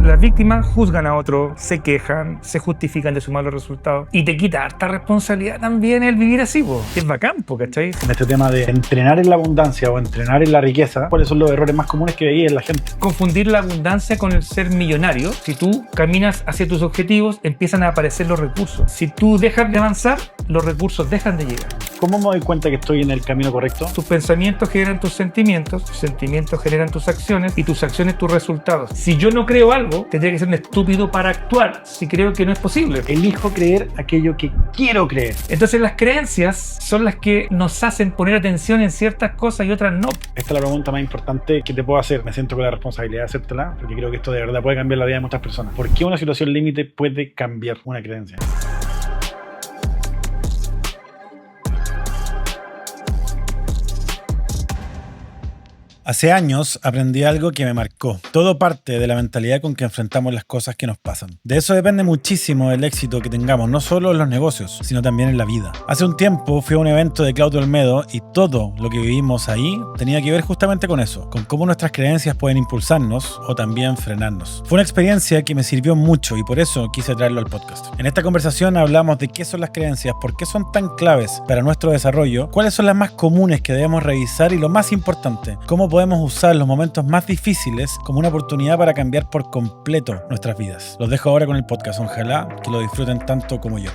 Las víctimas juzgan a otros, se quejan, se justifican de sus malos resultados y te quita harta responsabilidad también el vivir así, po. Es bacán, po, ¿cachai? En este tema de entrenar en la abundancia o entrenar en la riqueza, ¿cuáles son los errores más comunes que veis en la gente? Confundir la abundancia con el ser millonario. Si tú caminas hacia tus objetivos, empiezan a aparecer los recursos. Si tú dejas de avanzar, los recursos dejan de llegar. ¿Cómo me doy cuenta que estoy en el camino correcto? Tus pensamientos generan tus sentimientos generan tus acciones y tus acciones tus resultados. Si yo no creo algo, tendría que ser un estúpido para actuar si creo que no es posible. Elijo creer aquello que quiero creer. Entonces las creencias son las que nos hacen poner atención en ciertas cosas y otras no. Esta es la pregunta más importante que te puedo hacer. Me siento con la responsabilidad de hacértela porque creo que esto de verdad puede cambiar la vida de muchas personas. ¿Por qué una situación límite puede cambiar una creencia? Hace años aprendí algo que me marcó. Todo parte de la mentalidad con que enfrentamos las cosas que nos pasan. De eso depende muchísimo el éxito que tengamos, no solo en los negocios, sino también en la vida. Hace un tiempo fui a un evento de Claudio Olmedo y todo lo que vivimos ahí tenía que ver justamente con eso, con cómo nuestras creencias pueden impulsarnos o también frenarnos. Fue una experiencia que me sirvió mucho y por eso quise traerlo al podcast. En esta conversación hablamos de qué son las creencias, por qué son tan claves para nuestro desarrollo, cuáles son las más comunes que debemos revisar y lo más importante, cómo podemos usar los momentos más difíciles como una oportunidad para cambiar por completo nuestras vidas. Los dejo ahora con el podcast. Ojalá que lo disfruten tanto como yo.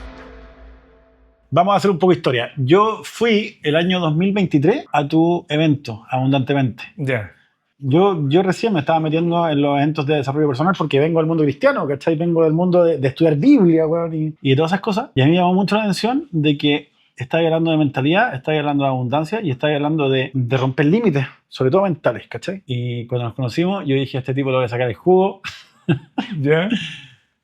Vamos a hacer un poco de historia. Yo fui el año 2023 a tu evento, Abundantemente. Ya. Yo recién me estaba metiendo en los eventos de desarrollo personal porque vengo del mundo cristiano, ¿cachai? Vengo del mundo de estudiar Biblia, weón, y de todas esas cosas. Y a mí me llamó mucho la atención de que estáis hablando de mentalidad, estáis hablando de abundancia y estáis hablando de romper límites, sobre todo mentales, ¿cachai? Y cuando nos conocimos, yo dije, a este tipo le voy a sacar el jugo. ¿Ya?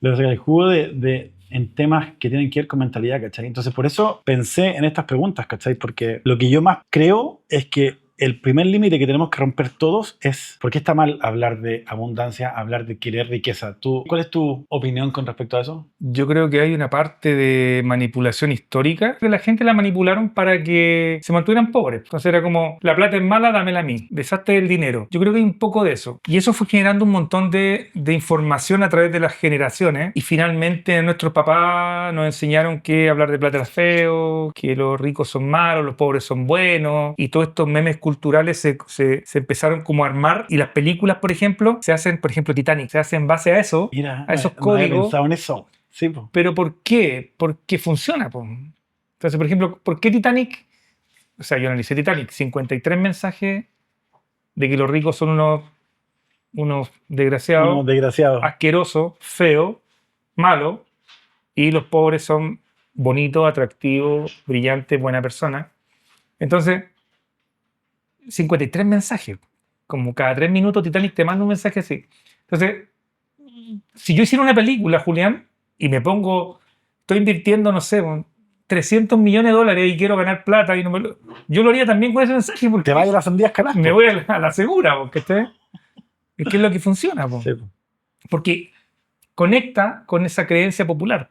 Le voy a sacar el jugo en temas que tienen que ver con mentalidad, ¿cachai? Entonces, por eso pensé en estas preguntas, ¿cachai? Porque lo que yo más creo es que el primer límite que tenemos que romper todos es ¿por qué está mal hablar de abundancia, hablar de querer riqueza? ¿Cuál es tu opinión con respecto a eso? Yo creo que hay una parte de manipulación histórica que la gente la manipularon para que se mantuvieran pobres. Entonces era como, la plata es mala, dámela a mí. Deshazte del dinero. Yo creo que hay un poco de eso. Y eso fue generando un montón de información a través de las generaciones. Y finalmente nuestros papás nos enseñaron que hablar de plata era feo, que los ricos son malos, los pobres son buenos. Y todos estos memes culturales se empezaron como a armar. Y las películas, por ejemplo, se hacen, por ejemplo, Titanic, se hacen en base a eso, Mira, a esos no había códigos. pensado en eso. Sí, po. ¿Pero por qué? Porque funciona, po. Entonces, por ejemplo, ¿por qué Titanic? O sea, yo analicé Titanic, 53 mensajes de que los ricos son unos desgraciados, Unos desgraciados, asquerosos, feos, malos, y los pobres son bonitos, atractivos, brillantes, buena persona. Entonces, 53 mensajes. Como cada 3 minutos Titanic te manda un mensaje así. Entonces, si yo hiciera una película, Julián, y me pongo, estoy invirtiendo, no sé, 300 millones de dólares y quiero ganar plata, y yo lo haría también con ese mensaje porque te vayas a las sandías caras. me voy a la segura, porque es que es lo que funciona, Sí, porque conecta con esa creencia popular,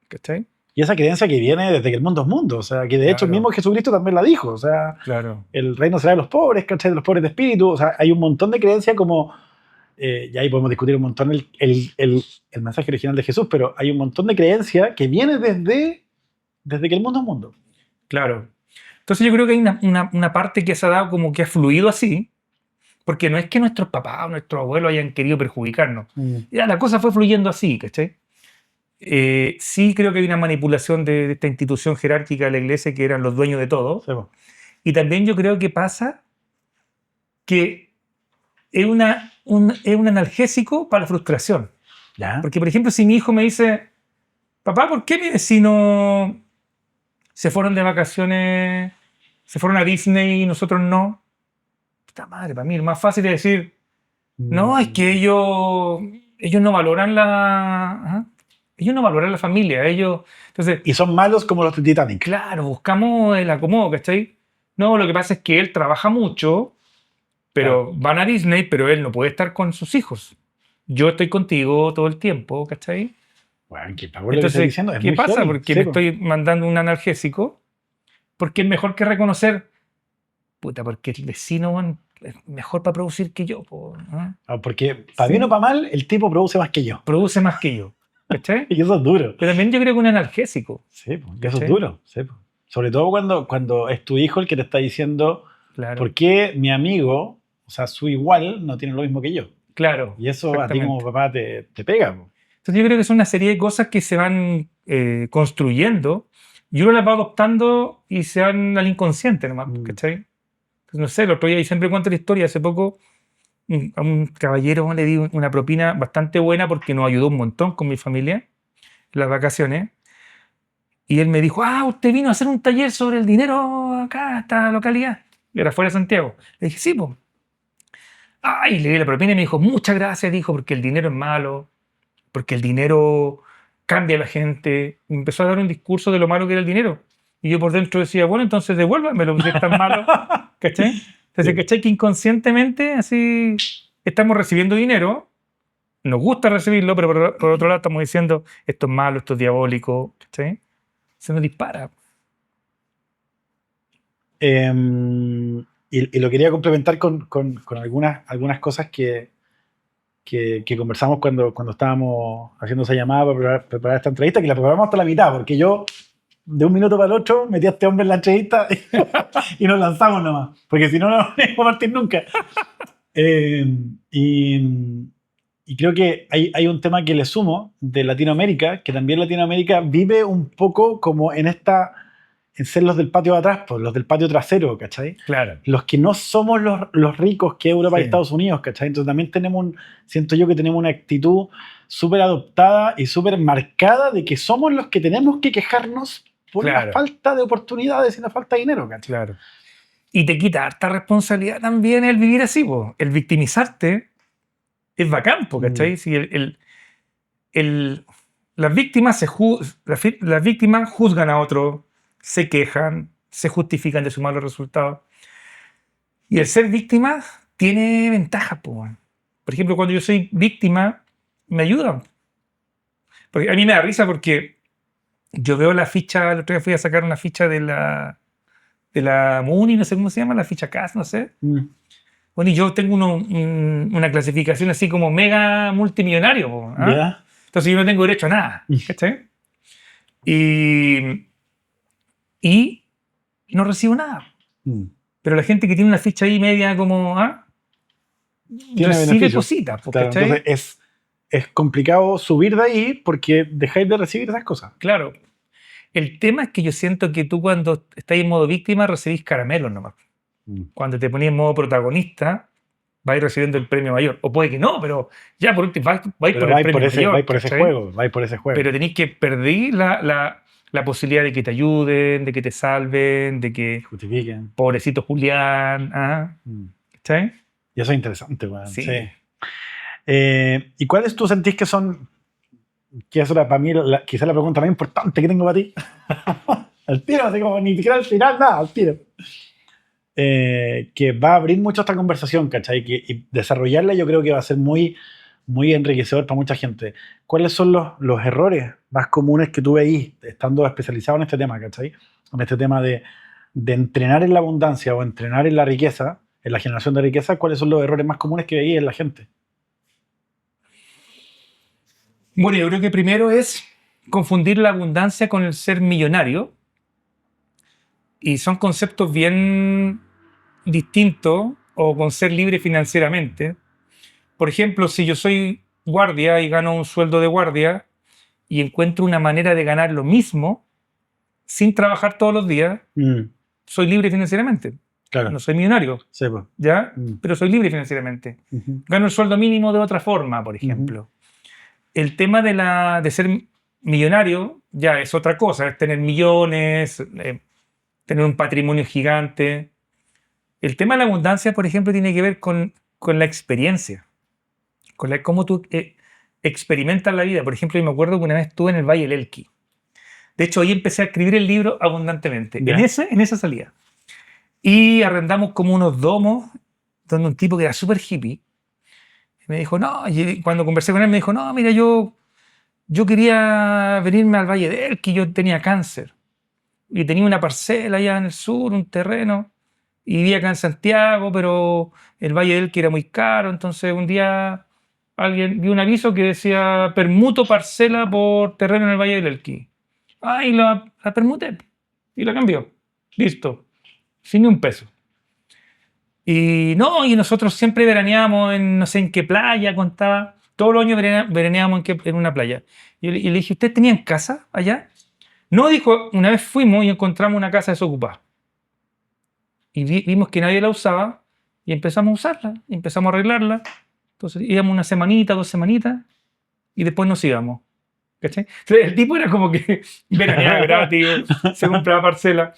¿cachai? y esa creencia que viene desde que el mundo es mundo, o sea, que de hecho el mismo Jesucristo también la dijo, o sea, claro. El reino será de los pobres, ¿cachai? De los pobres de espíritu, o sea, hay un montón de creencias como, y ahí podemos discutir un montón el mensaje original de Jesús, pero hay un montón de creencias que viene desde que el mundo es mundo. Claro. Entonces yo creo que hay una parte que se ha dado como que ha fluido así, porque no es que nuestros papás o nuestros abuelos hayan querido perjudicarnos. Ya la cosa fue fluyendo así, ¿cachai? Sí creo que hay una manipulación de esta institución jerárquica de la iglesia que eran los dueños de todo. Sí, po. Y también yo creo que pasa que es un analgésico para la frustración. ¿Ya? Porque, por ejemplo, si mi hijo me dice, papá, ¿por qué mi vecino se fueron de vacaciones, se fueron a Disney y nosotros no? Puta madre, para mí lo más fácil es decir, no, es que ellos no valoran ellos no valoran la familia, entonces, Y son malos como los de Titanic. claro, buscamos el acomodo, ¿cachai? No, lo que pasa es que él trabaja mucho, pero van a Disney, pero él no puede estar con sus hijos. Yo estoy contigo todo el tiempo, ¿cachai? Bueno, ¿qué pasa? Lo que estoy diciendo es ¿qué muy pasa? heavy. Porque Sí, me po. estoy mandando un analgésico, porque es mejor que reconocer, puta, porque el vecino, es mejor para producir que yo, po, ¿no? Porque para Sí. bien o para mal, el tipo produce más que yo. Produce más que yo, ¿cachai? Y eso es duro. Pero también yo creo que un analgésico, Sí, pues, y eso es ¿cachai? duro. Sí, pues. Sobre todo cuando es tu hijo el que te está diciendo Claro, por qué mi amigo, o sea, su igual, no tiene lo mismo que yo. claro, Y eso a ti como exactamente. papá te pega. Pues. Entonces yo creo que son una serie de cosas que se van construyendo y uno las va adoptando y se van al inconsciente nomás, ¿cachai? Entonces, no sé, el otro día, y siempre cuento la historia, hace poco a un caballero le di una propina bastante buena porque nos ayudó un montón con mi familia en las vacaciones. Y él me dijo, usted vino a hacer un taller sobre el dinero acá, a esta localidad. Era fuera de Santiago. Le dije, sí, pues. Y le di la propina y me dijo, muchas gracias, dijo, porque el dinero es malo, porque el dinero cambia a la gente. Y me empezó a dar un discurso de lo malo que era el dinero. Y yo por dentro decía, bueno, entonces devuélvamelo, si es tan malo. ¿Cachai? Entonces, Sí. ¿cachai? Que inconscientemente así estamos recibiendo dinero, nos gusta recibirlo, pero por otro lado estamos diciendo, esto es malo, esto es diabólico. ¿Cachai? Se nos dispara. Y lo quería complementar con algunas cosas que conversamos cuando estábamos haciendo esa llamada para preparar esta entrevista, que la preparamos hasta la mitad, porque yo de un minuto para el otro metí a este hombre en la entrevista y nos lanzamos nomás, porque si no, no vamos a partir nunca. Y creo que hay un tema que le sumo de Latinoamérica, que también Latinoamérica vive un poco como en ser los del patio de atrás, pues, los del patio trasero, ¿cachai? Claro. Los que no somos los ricos que Europa y Sí. Estados Unidos, ¿cachai? Entonces también siento yo que tenemos una actitud súper adoptada y súper marcada de que somos los que tenemos que quejarnos por Claro. la falta de oportunidades y la falta de dinero, ¿cachai? Claro. Y te quita harta responsabilidad también el vivir así, po. El victimizarte es bacán, po, ¿cachai? Si las víctimas las víctimas juzgan a otros, se quejan, se justifican de sus malos resultados. Y el ser víctima tiene ventajas, po. Por ejemplo, cuando yo soy víctima, me ayudan. Porque a mí me da risa porque yo veo la ficha, el otro día fui a sacar una ficha de la MUNI, no sé cómo se llama, la ficha CAS, no sé. Bueno, y yo tengo una clasificación así como mega multimillonario, po, ¿ah? ¿Ya? Entonces yo no tengo derecho a nada, ¿cachai? Y no recibo nada. Pero la gente que tiene una ficha ahí media como, Tiene recibe beneficio. cositas, po, Claro, ¿cachai? entonces es complicado subir de ahí porque dejáis de recibir esas cosas. Claro. El tema es que yo siento que tú cuando estás en modo víctima recibís caramelos nomás. Cuando te ponías en modo protagonista, vais recibiendo el premio mayor. O puede que no, pero ya por último vais por el premio mayor. Vais por ese ¿cachai? juego, vais por ese juego. Pero tenéis que perder la posibilidad de que te ayuden, de que te salven, de que Justifiquen. pobrecito Julián, ¿cachai? Y eso es interesante, weón. Sí. Sí. ¿Y cuáles tú sentís que son, que eso era para mí quizá la pregunta más importante que tengo para ti? Al tiro, así como ni siquiera al final, nada, al tiro. Que va a abrir mucho esta conversación, ¿cachai? Y desarrollarla yo creo que va a ser muy, muy enriquecedor para mucha gente. ¿Cuáles son los errores más comunes que tú veís estando especializado en este tema, ¿cachai? En este tema de entrenar en la abundancia o entrenar en la riqueza, en la generación de riqueza, ¿cuáles son los errores más comunes que veís en la gente? Bueno, yo creo que primero es confundir la abundancia con el ser millonario. Y son conceptos bien distintos, o con ser libre financieramente. Por ejemplo, si yo soy guardia y gano un sueldo de guardia y encuentro una manera de ganar lo mismo sin trabajar todos los días, soy libre financieramente. Claro. No soy millonario, Sí, pues. ¿ya? Pero soy libre financieramente. Gano el sueldo mínimo de otra forma, por ejemplo. El tema de ser millonario ya es otra cosa, es tener millones, tener un patrimonio gigante. El tema de la abundancia, por ejemplo, tiene que ver con la experiencia, con cómo tú experimentas la vida. Por ejemplo, yo me acuerdo que una vez estuve en el Valle del Elqui. De hecho, ahí empecé a escribir el libro Abundantemente, en esa salida. Y arrendamos como unos domos, donde un tipo que era súper hippie me dijo, no, y cuando conversé con él me dijo, no, mira, yo quería venirme al Valle del Elqui, yo tenía cáncer. Y tenía una parcela allá en el sur, un terreno. y vivía acá en Santiago, pero el Valle del Elqui era muy caro, entonces un día alguien vio un aviso que decía permuto parcela por terreno en el Valle del Elqui. Ah, y la permuté y la cambió. Listo, sin ni un peso. Y no, y nosotros siempre veraneábamos en no sé en qué playa, contaba. Todos los años veraneábamos en una playa. Y le dije, ¿ustedes tenían casa allá? No, dijo, una vez fuimos y encontramos una casa desocupada. Y vimos que nadie la usaba y empezamos a usarla, y empezamos a arreglarla. Entonces íbamos una semanita, 2 semanitas y después nos íbamos. ¿Cachai? Entonces, el tipo era como que veraneaba gratis, se compraba parcela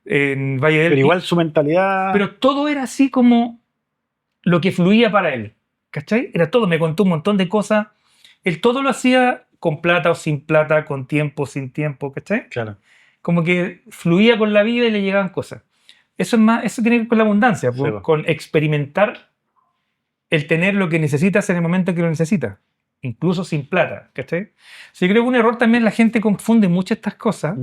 en Valle del Pero Elqui. igual su mentalidad... Pero todo era así como lo que fluía para él. ¿Cachai? Era todo, me contó un montón de cosas. Él todo lo hacía con plata o sin plata, con tiempo o sin tiempo, ¿cachai? Claro. Como que fluía con la vida y le llegaban cosas. Eso es más, eso tiene que ver con la abundancia, Sí, po. con experimentar el tener lo que necesitas en el momento que lo necesitas, incluso sin plata, ¿cachai? Sí, creo que un error también, la gente confunde mucho estas cosas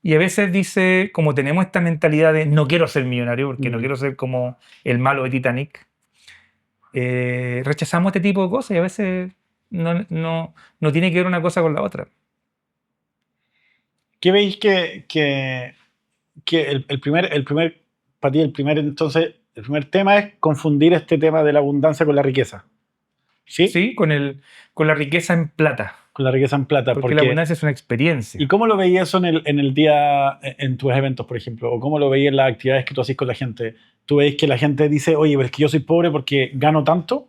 y a veces dice, como tenemos esta mentalidad de no quiero ser millonario porque no quiero ser como el malo de Titanic, rechazamos este tipo de cosas y a veces no tiene que ver una cosa con la otra. ¿Qué veis que para ti, entonces, el primer tema es confundir este tema de la abundancia con la riqueza? ¿Sí? Sí, con la riqueza en plata. Con la riqueza en plata. Porque la abundancia es una experiencia. ¿Y cómo lo veías eso en el día, en tus eventos, por ejemplo? ¿O cómo lo veías en las actividades que tú haces con la gente? ¿Tú veis que la gente dice, oye, pero es que yo soy pobre porque gano tanto,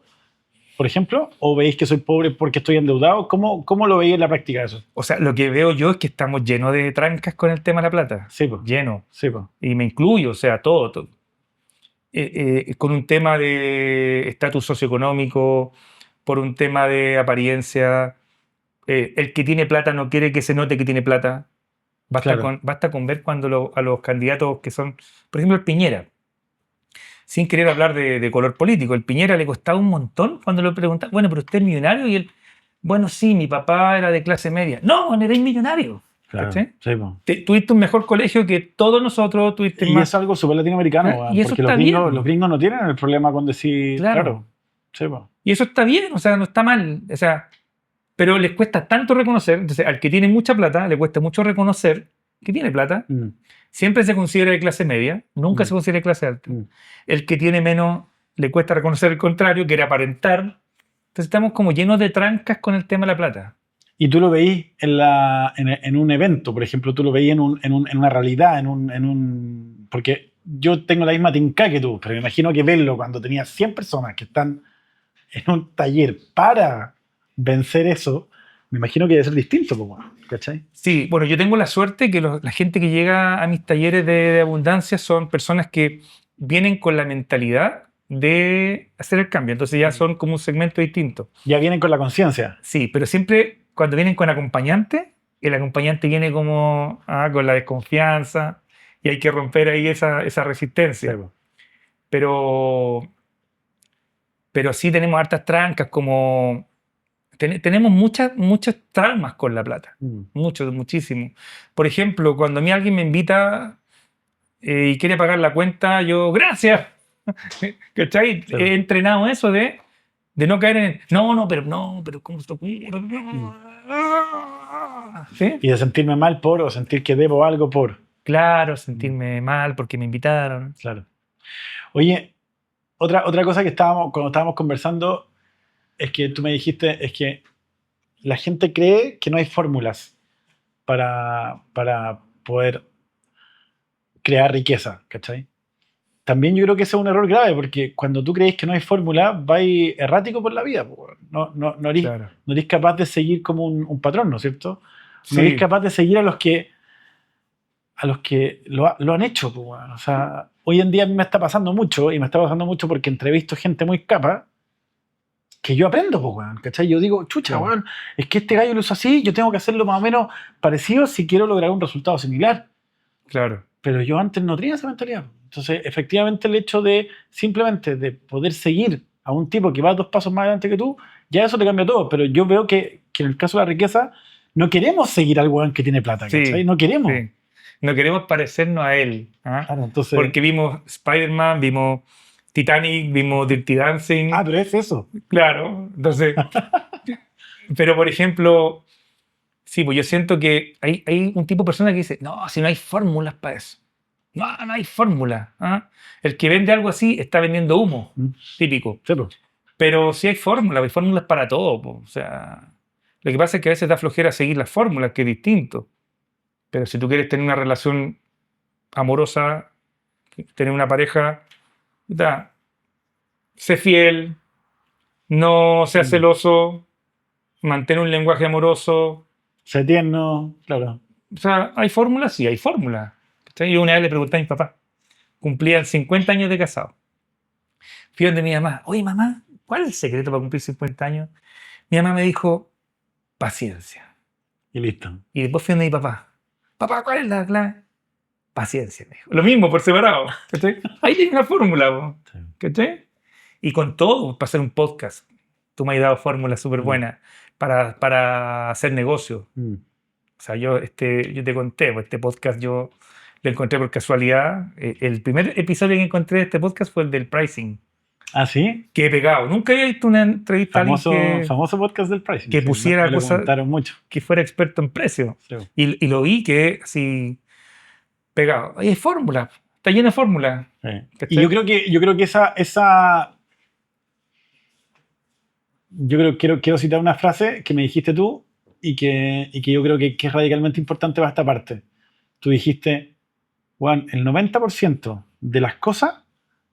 por ejemplo? ¿O veis que soy pobre porque estoy endeudado? ¿Cómo lo veías en la práctica eso? O sea, lo que veo yo es que estamos llenos de trancas con el tema de la plata. Sí, pues. Lleno. Sí, pues. Y me incluyo, o sea, todo. Con un tema de estatus socioeconómico, por un tema de apariencia. El que tiene plata no quiere que se note que tiene plata. Basta con ver cuando a los candidatos que son, por ejemplo, el Piñera, sin querer hablar de color político, el Piñera le costaba un montón cuando le preguntaban, bueno, pero usted es millonario, y él, bueno, sí, mi papá era de clase media. No, no eres millonario. Claro, ¿cachai? sí, pues. Tuviste un mejor colegio que todos nosotros, tuviste y más. es algo súper latinoamericano, Y eso porque está los gringos no tienen el problema con decir, Claro. Sí, pues. Y eso está bien, o sea, no está mal. O sea, pero les cuesta tanto reconocer. Entonces, al que tiene mucha plata, le cuesta mucho reconocer que tiene plata. Siempre se considera de clase media, nunca se considera de clase alta. El que tiene menos, le cuesta reconocer el contrario, quiere aparentar. Entonces, estamos como llenos de trancas con el tema de la plata. Y tú lo veís en un evento, por ejemplo, tú lo veís en una realidad, porque yo tengo la misma tinca que tú, pero me imagino que verlo cuando tenías 100 personas que están en un taller para vencer eso, me imagino que debe ser distinto, ¿cachai? Sí, bueno, yo tengo la suerte que la gente que llega a mis talleres de abundancia son personas que vienen con la mentalidad de hacer el cambio, entonces ya son como un segmento distinto. Ya vienen con la conciencia. Sí, pero siempre cuando vienen con acompañante, el acompañante viene como con la desconfianza y hay que romper ahí esa resistencia. Sí, pero sí tenemos hartas trancas, como tenemos muchos traumas con la plata, muchísimo. Por ejemplo, cuando a mí alguien me invita y quiere pagar la cuenta, yo, gracias. ¿Cachai? Sí. He entrenado eso de no caer en pero ¿cómo se te ocurre? ¿Sí? Y de sentirme mal o sentir que debo algo por. Claro, sentirme mal porque me invitaron. Claro. Oye, otra cosa que cuando estábamos conversando es que tú me dijiste es que la gente cree que no hay fórmulas para poder crear riqueza, ¿cachai? También yo creo que ese es un error grave, porque cuando tú crees que no hay fórmula, vas errático por la vida. No eres capaz de seguir como un patrón, ¿no es cierto? No eres capaz de seguir a los que lo han hecho. O sea, hoy en día a mí me está pasando mucho, y me está pasando mucho porque entrevisto gente muy capa, que yo aprendo, ¿cachai? Yo digo, chucha, es que este gallo lo hizo así, yo tengo que hacerlo más o menos parecido si quiero lograr un resultado similar. Claro. Pero yo antes no tenía esa mentalidad. Entonces, efectivamente, el hecho de simplemente de poder seguir a un tipo que va 2 pasos más adelante que tú, ya eso te cambia todo. Pero yo veo que en el caso de la riqueza, no queremos seguir al weón que tiene plata, ¿cachai? No queremos. Sí. No queremos parecernos a él. ¿Ah? Claro, entonces... Porque vimos Spider-Man, vimos Titanic, vimos Dirty Dancing. pero es eso. Claro, entonces... pero, por ejemplo, sí, pues yo siento que hay un tipo de persona que dice, no, si no hay fórmulas para eso. No, no hay fórmula. ¿Ah? El que vende algo así está vendiendo humo, típico. Sí, pues. Pero sí hay fórmulas para todo. Po. O sea, lo que pasa es que a veces da flojera seguir las fórmulas, que es distinto. Pero si tú quieres tener una relación amorosa, tener una pareja, puta, sé fiel, no seas celoso, mantén un lenguaje amoroso. Sé tierno, claro. O sea, ¿hay fórmulas? Sí, hay fórmulas. Yo una vez le pregunté a mi papá, cumplían 50 años de casado. Fui donde mi mamá, oye mamá, ¿cuál es el secreto para cumplir 50 años? Mi mamá me dijo, paciencia. Y listo. Y después fui donde mi papá, papá, ¿cuál es la clave? Paciencia, me dijo. Lo mismo, por separado. ¿Cachai? Ahí tienes una fórmula. Sí. ¿Cachai? Y con todo, para hacer un podcast. Tú me has dado fórmulas súper buenas para hacer negocio. O sea, yo te conté, pues, este podcast yo lo encontré por casualidad. El primer episodio que encontré de este podcast fue el del pricing. ¿Ah, sí? Que he pegado. Nunca había visto una entrevista a alguien famoso podcast del pricing. que pusiera me cosas, comentaron mucho. que fuera experto en precio. Sí. Y lo vi que así pegado. Oye, hay fórmula. Está lleno de fórmulas. Sí. Y yo creo que quiero citar una frase que me dijiste tú y que yo creo que es radicalmente importante para esta parte. Tú dijiste, Juan, el 90% de las cosas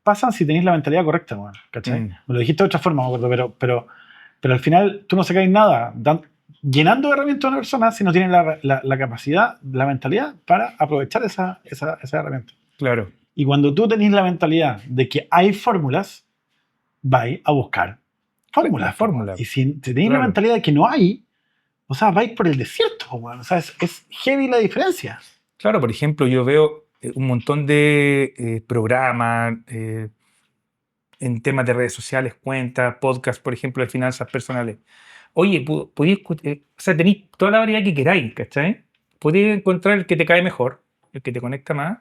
pasan si tenéis la mentalidad correcta, Juan, ¿cachai? Me lo dijiste de otra forma, me acuerdo, pero al final tú no sacáis nada llenando de herramientas a una persona si no tienes la capacidad, la mentalidad para aprovechar esa herramienta. Claro. Y cuando tú tenés la mentalidad de que hay fórmulas, vais a buscar fórmulas. Y si tenéis la mentalidad de que no hay, o sea, vais por el desierto, bueno. O sea, es heavy la diferencia. Claro, por ejemplo, yo veo un montón de programas en temas de redes sociales, cuentas, podcasts, por ejemplo, de finanzas personales. Oye, tenéis toda la variedad que queráis, ¿cachai? Podéis encontrar el que te cae mejor, el que te conecta más,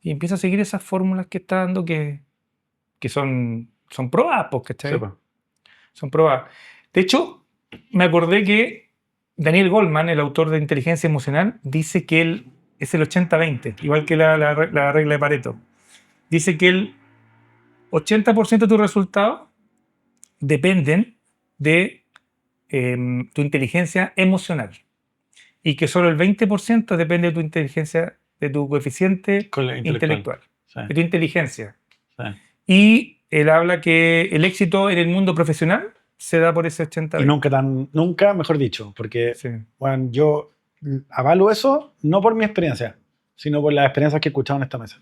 y empieza a seguir esas fórmulas que está dando que son probadas, ¿cachai? Sí, son probadas. De hecho, me acordé que Daniel Goleman, el autor de Inteligencia Emocional, dice que él es el 80-20, igual que la regla de Pareto. Dice que el 80% de tus resultados dependen de tu inteligencia emocional y que solo el 20% depende de tu inteligencia, de tu coeficiente intelectual, sí. De tu inteligencia. Sí. Y él habla que el éxito en el mundo profesional se da por ese 80%. Y nunca, mejor dicho, porque sí. Bueno, yo avalo eso no por mi experiencia, sino por las experiencias que he escuchado en esta mesa.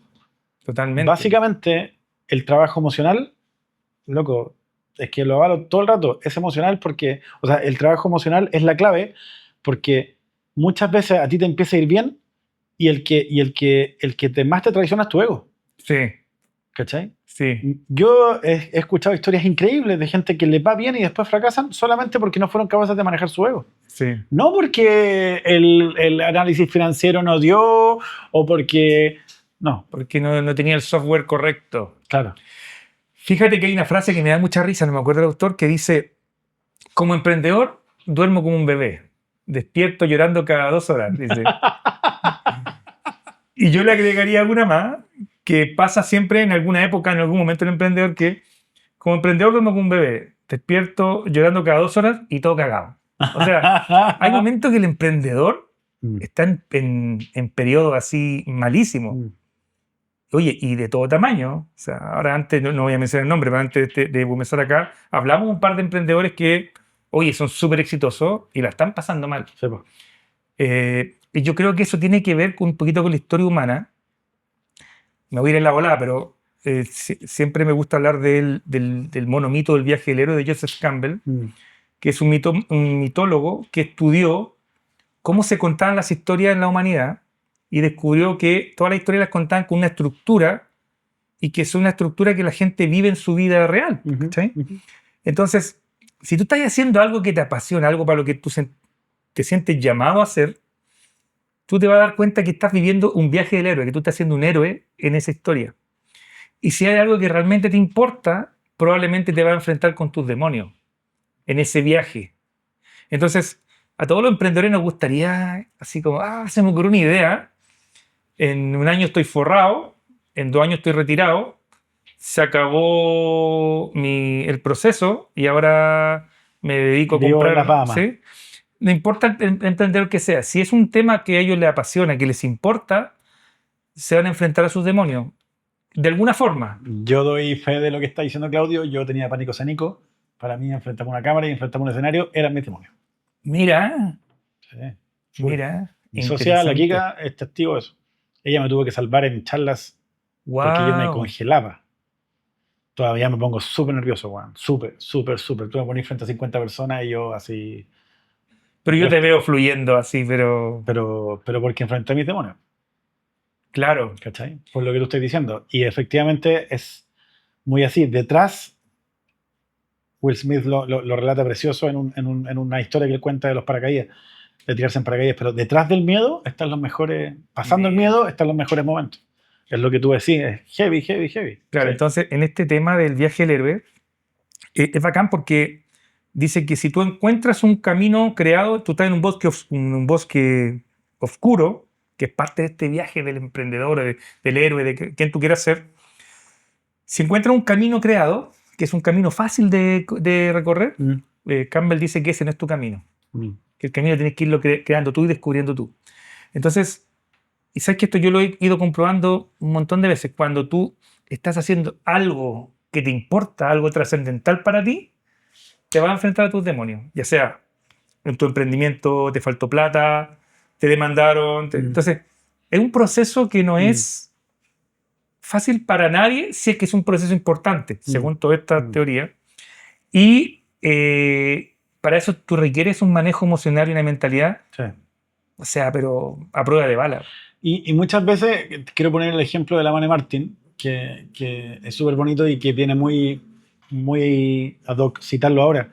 Totalmente. Básicamente, el trabajo emocional, loco, es que lo avalo todo el rato, es emocional porque, o sea, el trabajo emocional es la clave porque muchas veces a ti te empieza a ir bien y el que más te traiciona es tu ego. Sí. ¿Cachai? Sí. Yo he escuchado historias increíbles de gente que le va bien y después fracasan solamente porque no fueron capaces de manejar su ego. Sí. No porque el análisis financiero no dio o porque... No. Porque no tenía el software correcto. Claro. Fíjate que hay una frase que me da mucha risa, no me acuerdo del autor, que dice, como emprendedor, duermo como un bebé, despierto llorando cada 2 horas, dice. Y yo le agregaría alguna más, que pasa siempre en alguna época, en algún momento el emprendedor, que como emprendedor duermo como un bebé, despierto llorando cada 2 horas y todo cagado. O sea, hay momentos que el emprendedor está en periodo así malísimo. Oye, y de todo tamaño. O sea, ahora antes, no voy a mencionar el nombre, pero antes de comenzar acá, hablamos un par de emprendedores que, oye, son súper exitosos y la están pasando mal. Sí, y yo creo que eso tiene que ver un poquito con la historia humana. Me voy a ir en la volada, pero siempre me gusta hablar del monomito del viaje del héroe de Joseph Campbell, que es un mitólogo que estudió cómo se contaban las historias en la humanidad y descubrió que todas las historias las contaban con una estructura y que es una estructura que la gente vive en su vida real. ¿Sí? Entonces, si tú estás haciendo algo que te apasiona, algo para lo que tú te sientes llamado a hacer, tú te vas a dar cuenta que estás viviendo un viaje del héroe, que tú estás siendo un héroe en esa historia. Y si hay algo que realmente te importa, probablemente te vas a enfrentar con tus demonios en ese viaje. Entonces, a todos los emprendedores nos gustaría, así como, se me ocurrió una idea, en un año estoy forrado, en 2 años estoy retirado, se acabó el proceso y ahora me dedico a Vivo en las comprar, Bahamas. ¿sí? No importa el emprendedor que sea, si es un tema que a ellos les apasiona, que les importa, se van a enfrentar a sus demonios, de alguna forma. Yo doy fe de lo que está diciendo Claudio. Yo tenía pánico escénico. Para mí, enfrentarme a una cámara y enfrentarme a un escenario eran mis demonios. Mira, Sí. mira, Mi socia, la interesante. Kika, es testigo de eso. Ella me tuvo que salvar en charlas porque yo me Wow. congelaba. Todavía me pongo súper nervioso, Juan. Súper. Tú me pones frente a 50 personas y yo así... Pero yo te veo fluyendo así, pero Pero porque enfrenté a mis demonios. claro, ¿Cachai? Por lo que tú estás diciendo. Y efectivamente es muy así. Detrás, Will Smith lo relata precioso en una historia que él cuenta de los paracaídas, de tirarse en paracaídas. Pero detrás del miedo están los mejores... Pasando el miedo están los mejores momentos. Es lo que tú decís. Es heavy. claro. Sí. Entonces, en este tema del viaje del héroe, es bacán porque dice que si tú encuentras un camino creado, tú estás en un bosque oscuro, que es parte de este viaje del emprendedor, del héroe, quien tú quieras ser. Si encuentras un camino creado, que es un camino fácil de recorrer, Campbell dice que ese no es tu camino. Que el camino tienes que irlo creando tú y descubriendo tú. Entonces, y sabes que esto yo lo he ido comprobando un montón de veces. Cuando tú estás haciendo algo que te importa, algo trascendental para ti, te vas a enfrentar a tus demonios. Ya sea en tu emprendimiento te faltó plata, te demandaron. Entonces, es un proceso que no es fácil para nadie si es que es un proceso importante, según toda esta teoría. Y para eso tú requieres un manejo emocional y una mentalidad, Sí. o sea, pero a prueba de bala. Y muchas veces, quiero poner el ejemplo de la Mane Martin, que es súper bonito y que viene muy ad hoc citarlo ahora,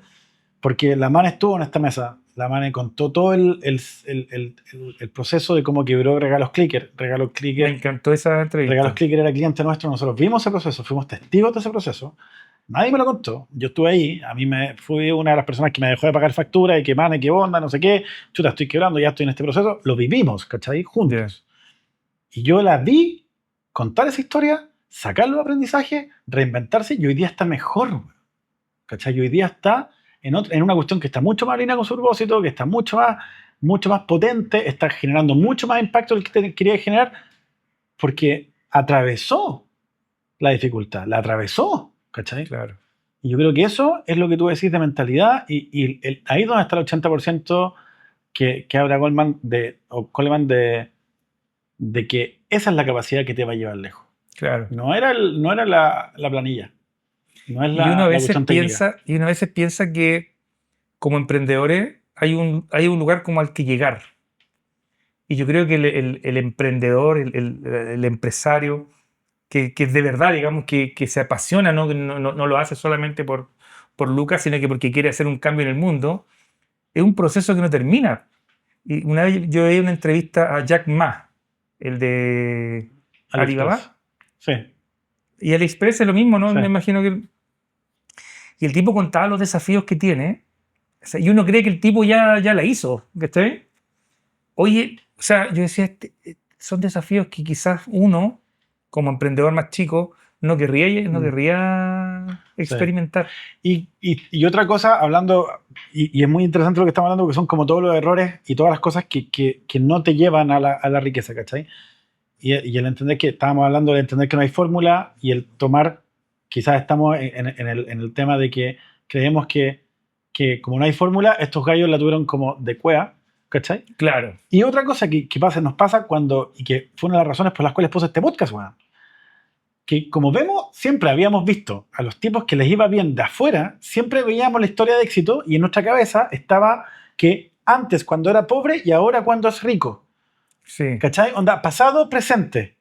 porque la Mane estuvo en esta mesa, la Mane contó todo el proceso de cómo quebró Regalos Clicker. Regalos Me Clicker encantó esa entrevista. era cliente nuestro, nosotros vimos ese proceso, fuimos testigos de ese proceso. Nadie me lo contó, yo estuve ahí, fui una de las personas que me dejó de pagar factura y que Mane, qué onda, no sé qué, chuta, estoy quebrando, ya estoy en este proceso, lo vivimos, ¿cachai? Juntos. Y yo la vi contar esa historia, sacar los aprendizajes, reinventarse y hoy día está mejor. ¿Cachai? Y hoy día está en una cuestión que está mucho más alineada con su propósito, que está mucho más potente, está generando mucho más impacto del que quería generar porque atravesó la dificultad, la atravesó. ¿Cachai? Claro. Y yo creo que eso es lo que tú decís de mentalidad y ahí es donde está el 80% que habla Coleman de que esa es la capacidad que te va a llevar lejos. Claro. No era la planilla. No es Y uno a veces cuestión técnica. piensa que como emprendedores hay un lugar como al que llegar. Y yo creo que el emprendedor, el empresario, que de verdad, digamos, que se apasiona, ¿no? No lo hace solamente por lucas, sino que porque quiere hacer un cambio en el mundo, es un proceso que no termina. Y una vez yo vi una entrevista a Jack Ma, el de Alibaba. Sí. Y AliExpress es lo mismo, ¿no? Sí. Me imagino que... Y el tipo contaba los desafíos que tiene. O sea, y uno cree que el tipo ya la hizo, ¿cachai? Oye, o sea, yo decía, son desafíos que quizás uno, como emprendedor más chico, no querría experimentar. Sí. Y otra cosa, hablando, y es muy interesante lo que estamos hablando, porque son como todos los errores y todas las cosas que no te llevan a la riqueza, ¿cachai? Y el entender que, estábamos hablando de entender que no hay fórmula y el tomar, quizás estamos en el tema de que creemos que como no hay fórmula, estos gallos la tuvieron como de cueva, ¿cachai? Claro. Y otra cosa que nos pasa y que fue una de las razones por las cuales puse este podcast, weón, que como vemos, siempre habíamos visto a los tipos que les iba bien de afuera, siempre veíamos la historia de éxito y en nuestra cabeza estaba que antes cuando era pobre y ahora cuando es rico. Sí. ¿Cachai? Onda, pasado, presente.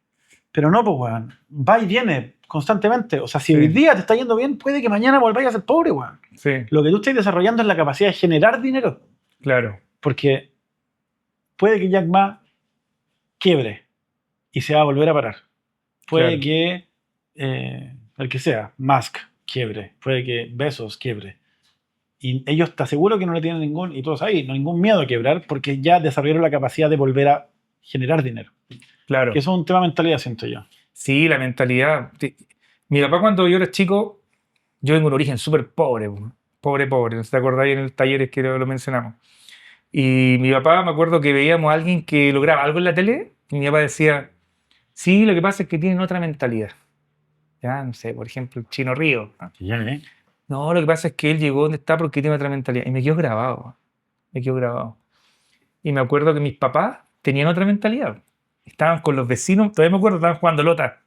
Pero no, pues, weón, va y viene constantemente. O sea, si hoy día te está yendo bien, puede que mañana volváis a ser pobre, weón. Sí. Lo que tú estás desarrollando es la capacidad de generar dinero. Claro. Porque puede que Jack Ma quiebre y se va a volver a parar. Puede Claro. que el que sea, Musk quiebre, puede que Bezos quiebre. Y ellos te aseguro que no le tienen ningún, y todos ahí, no ningún miedo a quebrar porque ya desarrollaron la capacidad de volver a generar dinero. Claro. Que eso es un tema de mentalidad, siento yo. Sí, la mentalidad. Mi papá cuando yo era chico, yo vengo de un origen súper pobre, po. Pobre, pobre. ¿No te acordáis en el taller que lo mencionamos? Y mi papá, me acuerdo que veíamos a alguien que lograba algo en la tele y mi papá decía, sí, lo que pasa es que tienen otra mentalidad. Ya, no sé, por ejemplo, el Chino Río. Ya, No, lo que pasa es que él llegó donde está porque tiene otra mentalidad. Y me quedó grabado. Me quedó grabado. Y me acuerdo que mis papás tenían otra mentalidad. Estaban con los vecinos, todavía me acuerdo, estaban jugando lota.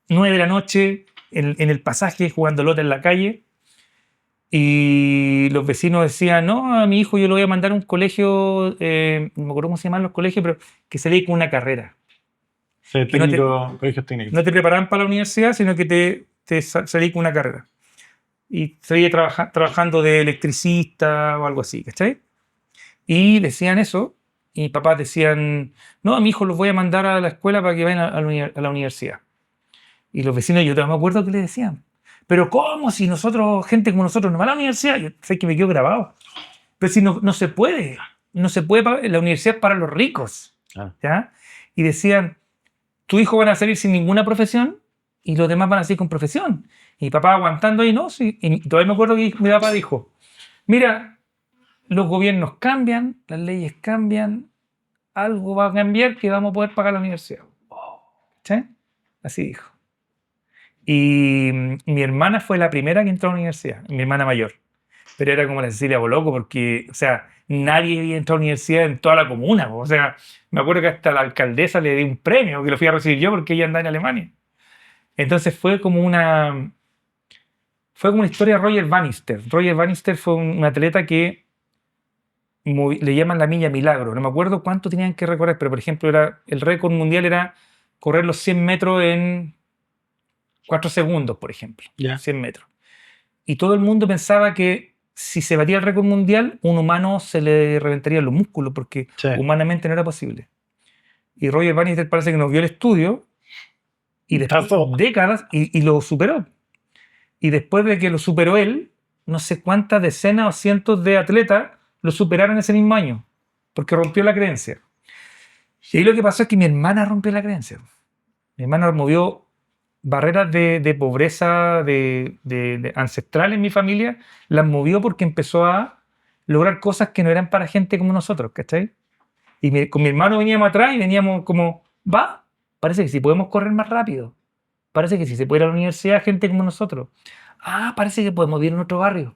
9 de la noche, en el pasaje, jugando lota en la calle. Y los vecinos decían, no, a mi hijo yo lo voy a mandar a un colegio, no me acuerdo cómo se llaman los colegios, pero que se lee con una carrera. Sí, Que no te, colegios técnicos. no te preparaban para la universidad, sino que te salí con una carrera. Y seguía trabajando de electricista o algo así, ¿cachai? Y decían eso, y mis papás decían, no, a mi hijo los voy a mandar a la escuela para que vayan a la universidad. Y los vecinos, yo no me acuerdo qué le decían. Pero ¿cómo? Si nosotros, gente como nosotros, no va a la universidad. Yo sé que me quedo grabado. Pero si no se puede. No se puede. La universidad es para los ricos. Claro. ¿Ya? Y decían, tu hijo van a salir sin ninguna profesión y los demás van a salir con profesión. Y mi papá aguantando ahí, no, sí. Y todavía me acuerdo que mi papá dijo, mira, los gobiernos cambian, las leyes cambian, algo va a cambiar que vamos a poder pagar la universidad. ¿Sí? Así dijo. Y mi hermana fue la primera que entró a la universidad, mi hermana mayor. Pero era como la Cecilia Boloco, porque, o sea, nadie había entrado a la universidad en toda la comuna. O sea, me acuerdo que hasta la alcaldesa le di un premio, que lo fui a recibir yo porque ella andaba en Alemania. Entonces fue como una historia de Roger Bannister. Roger Bannister fue un atleta que le llaman la milla milagro. No me acuerdo cuánto tenían que recorrer, pero por ejemplo, el récord mundial era correr los 100 metros en 4 segundos, por ejemplo. Ya. 100 metros. Y todo el mundo pensaba que si se batía el récord mundial, un humano se le reventarían los músculos, porque Sí. humanamente no era posible. Y Roger Bannister parece que nos vio el estudio y después Pasó. de décadas y lo superó. Y después de que lo superó él, no sé cuántas decenas o cientos de atletas lo superaron ese mismo año, porque rompió la creencia. Y ahí lo que pasó es que mi hermana rompió la creencia. Mi hermana movió barreras de pobreza de ancestral en mi familia, las movió porque empezó a lograr cosas que no eran para gente como nosotros, ¿cachai? Y con mi hermano veníamos atrás y veníamos como, va, parece que sí podemos correr más rápido. Parece que sí se puede ir a la universidad gente como nosotros. Ah, parece que podemos vivir en otro barrio.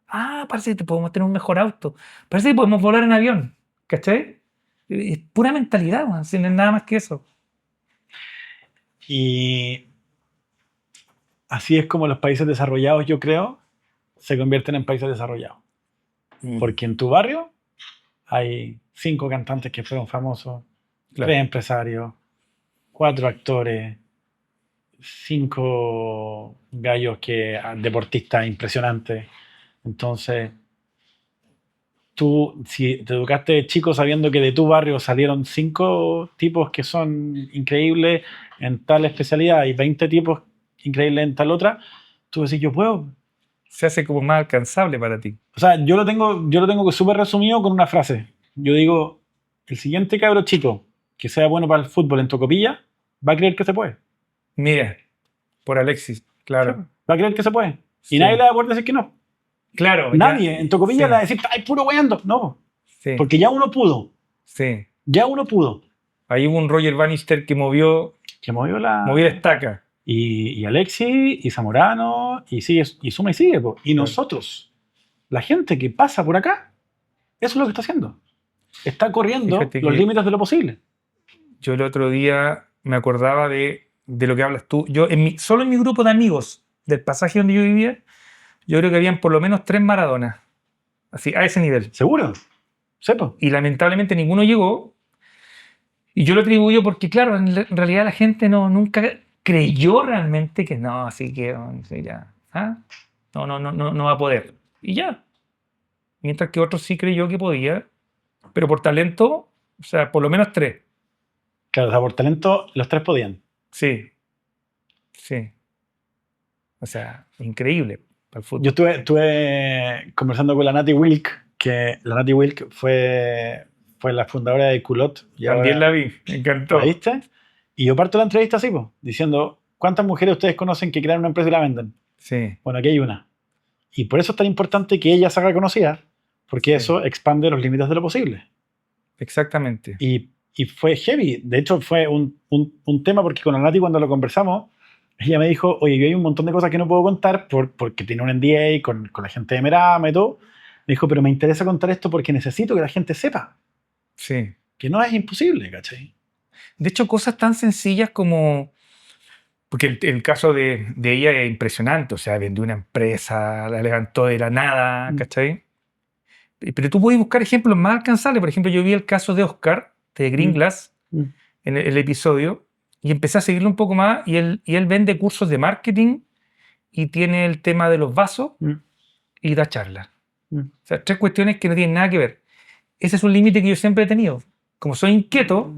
Ah, parece que podemos tener un mejor auto. Parece que podemos volar en avión, ¿cachai? Es pura mentalidad, man, sin nada más que eso. Y así es como los países desarrollados, yo creo, se convierten en países desarrollados. Porque en tu barrio hay 5 cantantes que fueron famosos, Claro. 3 empresarios, 4 actores, 5 gallos deportistas impresionantes. Entonces, tú, si te educaste de chico sabiendo que de tu barrio salieron 5 tipos que son increíbles en tal especialidad y 20 tipos increíbles en tal otra, tú decís, yo puedo. Se hace como más alcanzable para ti. O sea, yo lo tengo súper resumido con una frase. Yo digo, el siguiente cabro chico que sea bueno para el fútbol en Tocopilla va a creer que se puede. Mira, por Alexis, claro. Va a creer que se puede. Sí. Y nadie le va a poder decir que no. Claro. Nadie ya, en Tocopilla sí, le va a decir, ay, puro weando. No, sí, porque ya uno pudo. sí. Ya uno pudo. Ahí hubo un Roger Bannister que movió Que movió la... estaca. Y Alexis, y Zamorano, y sigue, y suma y sigue. Po. Y nosotros, la gente que pasa por acá, eso es lo que está haciendo. Está corriendo Fíjate los que límites de lo posible. yo el otro día me acordaba de lo que hablas tú. Yo, solo en mi grupo de amigos del pasaje donde yo vivía, yo creo que habían por lo menos 3 Maradonas. Así, a ese nivel. ¿Seguro? Sepa. Y lamentablemente ninguno llegó. Y yo lo atribuyo porque, claro, en realidad la gente nunca creyó realmente que no, así que sí, ya, no va a poder. Y ya. Mientras que otros sí creyó que podía, pero por talento, o sea, por lo menos 3. Claro, o sea, por talento los tres podían. Sí, sí. O sea, increíble para el fútbol. Yo estuve conversando con la Nati Wilk, que la Nati Wilk fue la fundadora de Culot. Y También ahora, la vi, me encantó. ¿la viste? Y yo parto la entrevista así, po, diciendo, ¿cuántas mujeres ustedes conocen que crean una empresa y la venden? Sí, Bueno, aquí hay una. Y por eso es tan importante que ella se haga conocida, porque Sí. eso expande los límites de lo posible. exactamente. Y fue heavy. De hecho, fue un tema porque con la Nati cuando lo conversamos, ella me dijo, oye, yo hay un montón de cosas que no puedo contar porque tiene un NDA con la gente de Merama y todo. Me dijo, pero me interesa contar esto porque necesito que la gente sepa Sí. que no es imposible, ¿cachai? De hecho, cosas tan sencillas como... Porque el caso de ella es impresionante. O sea, vendió una empresa, la levantó de la nada, ¿cachai? Pero tú puedes buscar ejemplos más alcanzables. Por ejemplo, yo vi el caso de Oscar, de Green Glass, Mm. en el episodio, y empecé a seguirlo un poco más, y él vende cursos de marketing y tiene el tema de los vasos Mm. y da charlas. Mm. O sea, tres cuestiones que no tienen nada que ver. Ese es un límite que yo siempre he tenido. Como soy inquieto,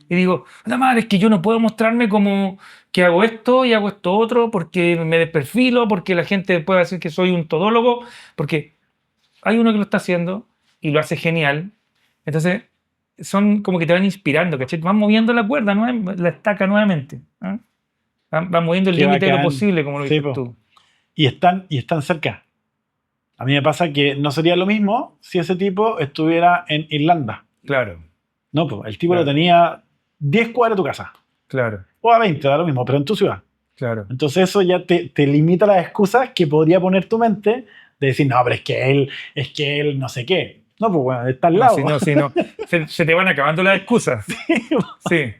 y digo, la madre, es que yo no puedo mostrarme como que hago esto y hago esto otro, porque me desperfilo, porque la gente puede decir que soy un todólogo, porque hay uno que lo está haciendo y lo hace genial. Entonces, son como que te van inspirando, ¿cachai? Van moviendo la cuerda, la estaca nuevamente. ¿Ah? Van moviendo el Qué límite de lo bacán. posible, como lo Sí, dices po. tú. Y están cerca. A mí me pasa que no sería lo mismo si ese tipo estuviera en Irlanda. Claro, No, pues el tipo Claro. lo tenía 10 cuadras de tu casa. claro, O a 20, da lo mismo, pero en tu ciudad. claro. Entonces eso ya te limita las excusas que podría poner tu mente de decir, no, pero es que él no sé qué. No, pues bueno, está al No, lado. si no. Se te van acabando las excusas. Sí.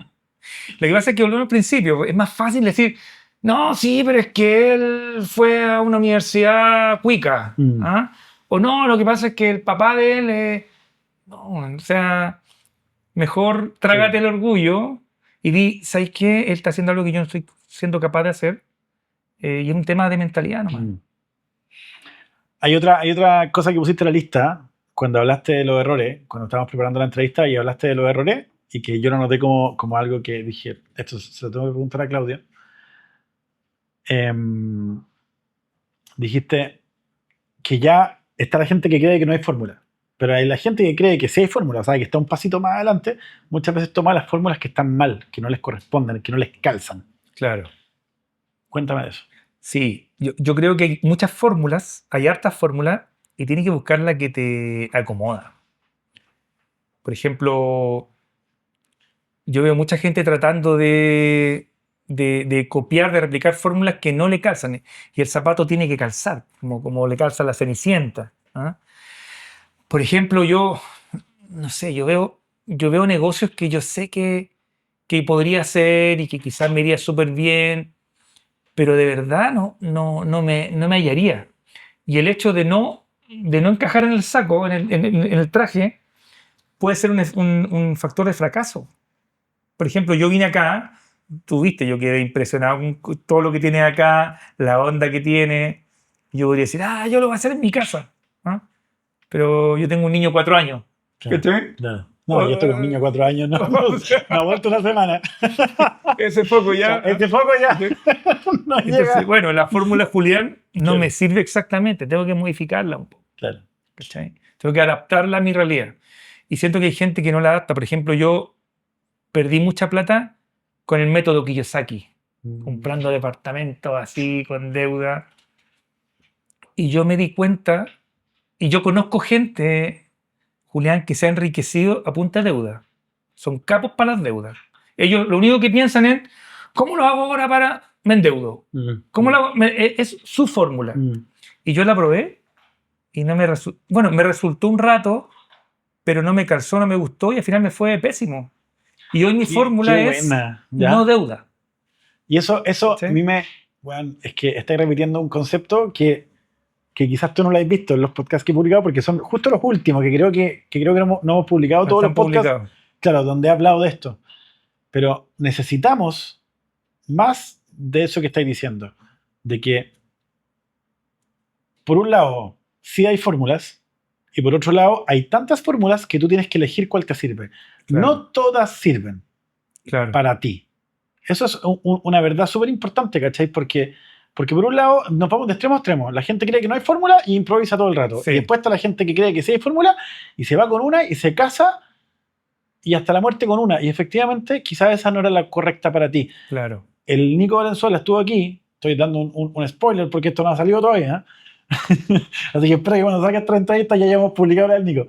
Lo que pasa es que volvemos al principio. Es más fácil decir, no, sí, pero es que él fue a una universidad cuica. Mm. ¿Ah? O no, lo que pasa es que el papá de él es... No, o sea, mejor trágate Sí. el orgullo y di, ¿sabes qué? Él está haciendo algo que yo no estoy siendo capaz de hacer. Y es un tema de mentalidad nomás. Mm. Hay otra cosa que pusiste en la lista cuando hablaste de los errores, cuando estábamos preparando la entrevista y hablaste de los errores, y que yo lo noté como algo que dije, esto se lo tengo que preguntar a Claudia. Dijiste que ya está la gente que cree que no hay fórmula, pero hay la gente que cree que sí hay fórmula, o sea, que está un pasito más adelante, muchas veces toma las fórmulas que están mal, que no les corresponden, que no les calzan. Claro. Cuéntame de eso. Sí, yo creo que hay muchas fórmulas, hay hartas fórmulas, y tienes que buscar la que te acomoda. Por ejemplo, yo veo mucha gente tratando de copiar, de replicar fórmulas que no le calzan. Y el zapato tiene que calzar, como le calza a la Cenicienta. ¿Ah? Por ejemplo, no sé, yo veo negocios que yo sé que podría hacer y que quizás me iría súper bien, pero de verdad no me hallaría. Y el hecho de no encajar en el saco, en el traje, puede ser un factor de fracaso. Por ejemplo, yo vine acá, tú viste, yo quedé impresionado con todo lo que tiene acá, la onda que tiene. Yo podría decir, yo lo voy a hacer en mi casa. ¿Ah? Pero yo tengo un niño de 4 años. Claro, ¿Cachai? claro. No, yo estoy con un niño de 4 años, no ha vuelto una semana. Ese foco ya. Este foco ya no llega. Entonces, bueno, la fórmula Julián no Claro. me sirve exactamente, tengo que modificarla un poco. Claro. ¿Cachai? Tengo que adaptarla a mi realidad. Y siento que hay gente que no la adapta. Por ejemplo, yo perdí mucha plata con el método Kiyosaki, comprando departamentos así, con deuda. Y yo me di cuenta, y yo conozco gente, Julián, que se ha enriquecido a punta de deuda. Son capos para las deudas. Ellos lo único que piensan es, ¿cómo lo hago ahora para...? Me endeudo. ¿Cómo lo hago? Es su fórmula. Y yo la probé y no me resultó... Bueno, me resultó un rato, pero no me calzó, no me gustó y al final me fue pésimo. Y hoy mi fórmula es buena. ¿Ya? no deuda. Y eso ¿Sí? a mí bueno, es que estáis repitiendo un concepto que quizás tú no lo has visto en los podcasts que he publicado, porque son justo los últimos, que creo que no hemos publicado No todos los están podcasts. publicados. Claro, donde he hablado de esto. Pero necesitamos más de eso que estáis diciendo. De que, por un lado, sí hay fórmulas, y por otro lado, hay tantas fórmulas que tú tienes que elegir cuál te sirve. Claro. No todas sirven. Claro. para ti. Eso es una verdad súper importante, ¿cachai? Porque por un lado nos vamos de extremo a extremo. La gente cree que no hay fórmula y improvisa todo el rato. Sí. Y después está la gente que cree que sí hay fórmula y se va con una y se casa y hasta la muerte con una. Y efectivamente, quizás esa no era la correcta para ti. Claro. El Nico Valenzuela estuvo aquí. Estoy dando un spoiler porque esto no ha salido todavía. Así que espero que cuando salga esta entrevista ya hayamos publicado la del Nico.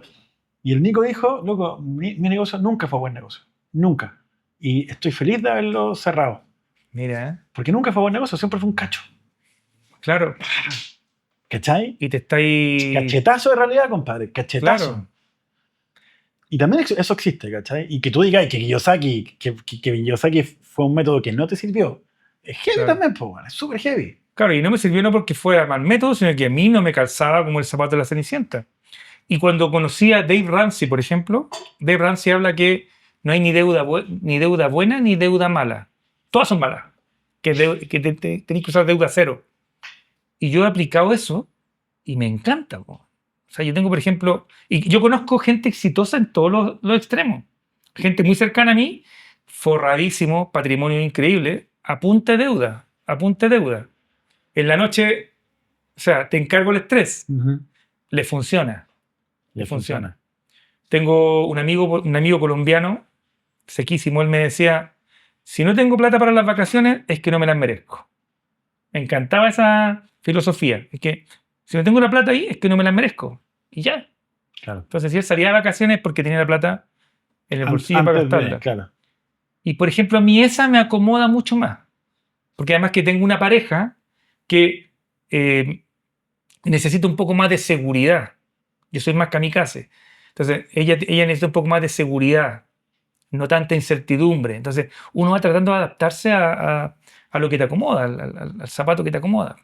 Y el Nico dijo, loco, mi negocio nunca fue buen negocio. Nunca. Y estoy feliz de haberlo cerrado. Mira, Porque nunca fue buen negocio, siempre fue un cacho. claro. ¿Cachai? Y te estáis... Cachetazo de realidad, compadre. Cachetazo. Claro. Y también eso existe, ¿cachai? Y que tú digas que Kiyosaki fue un método que no te sirvió. Es heavy Claro. también, pues, bueno, es súper heavy. Claro, y no me sirvió no porque fuera mal método, sino que a mí no me calzaba como el zapato de la Cenicienta. Y cuando conocí a Dave Ramsey, por ejemplo, Dave Ramsey habla que no hay ni deuda buena ni deuda mala. Todas son malas. Que tenés que usar deuda cero. Y yo he aplicado eso y me encanta. Po. O sea, yo tengo, por ejemplo, y yo conozco gente exitosa en todos los extremos. Gente muy cercana a mí, forradísimo, patrimonio increíble, a punta de deuda, a punta de deuda. En la noche, o sea, te encargo el estrés. Le funciona. Le funciona. Tengo un amigo colombiano, sequísimo, él me decía, si no tengo plata para las vacaciones, es que no me las merezco. Me encantaba esa filosofía. Es que si no tengo la plata ahí, es que no me las merezco. Y ya. Claro. Entonces, si él salía de vacaciones porque tenía la plata en el bolsillo para gastarla. Claro. Y, por ejemplo, a mí esa me acomoda mucho más. Porque además que tengo una pareja que necesita un poco más de seguridad. Yo soy más kamikaze. Entonces, ella necesita un poco más de seguridad, no tanta incertidumbre. Entonces, uno va tratando de adaptarse a lo que te acomoda, al zapato que te acomoda.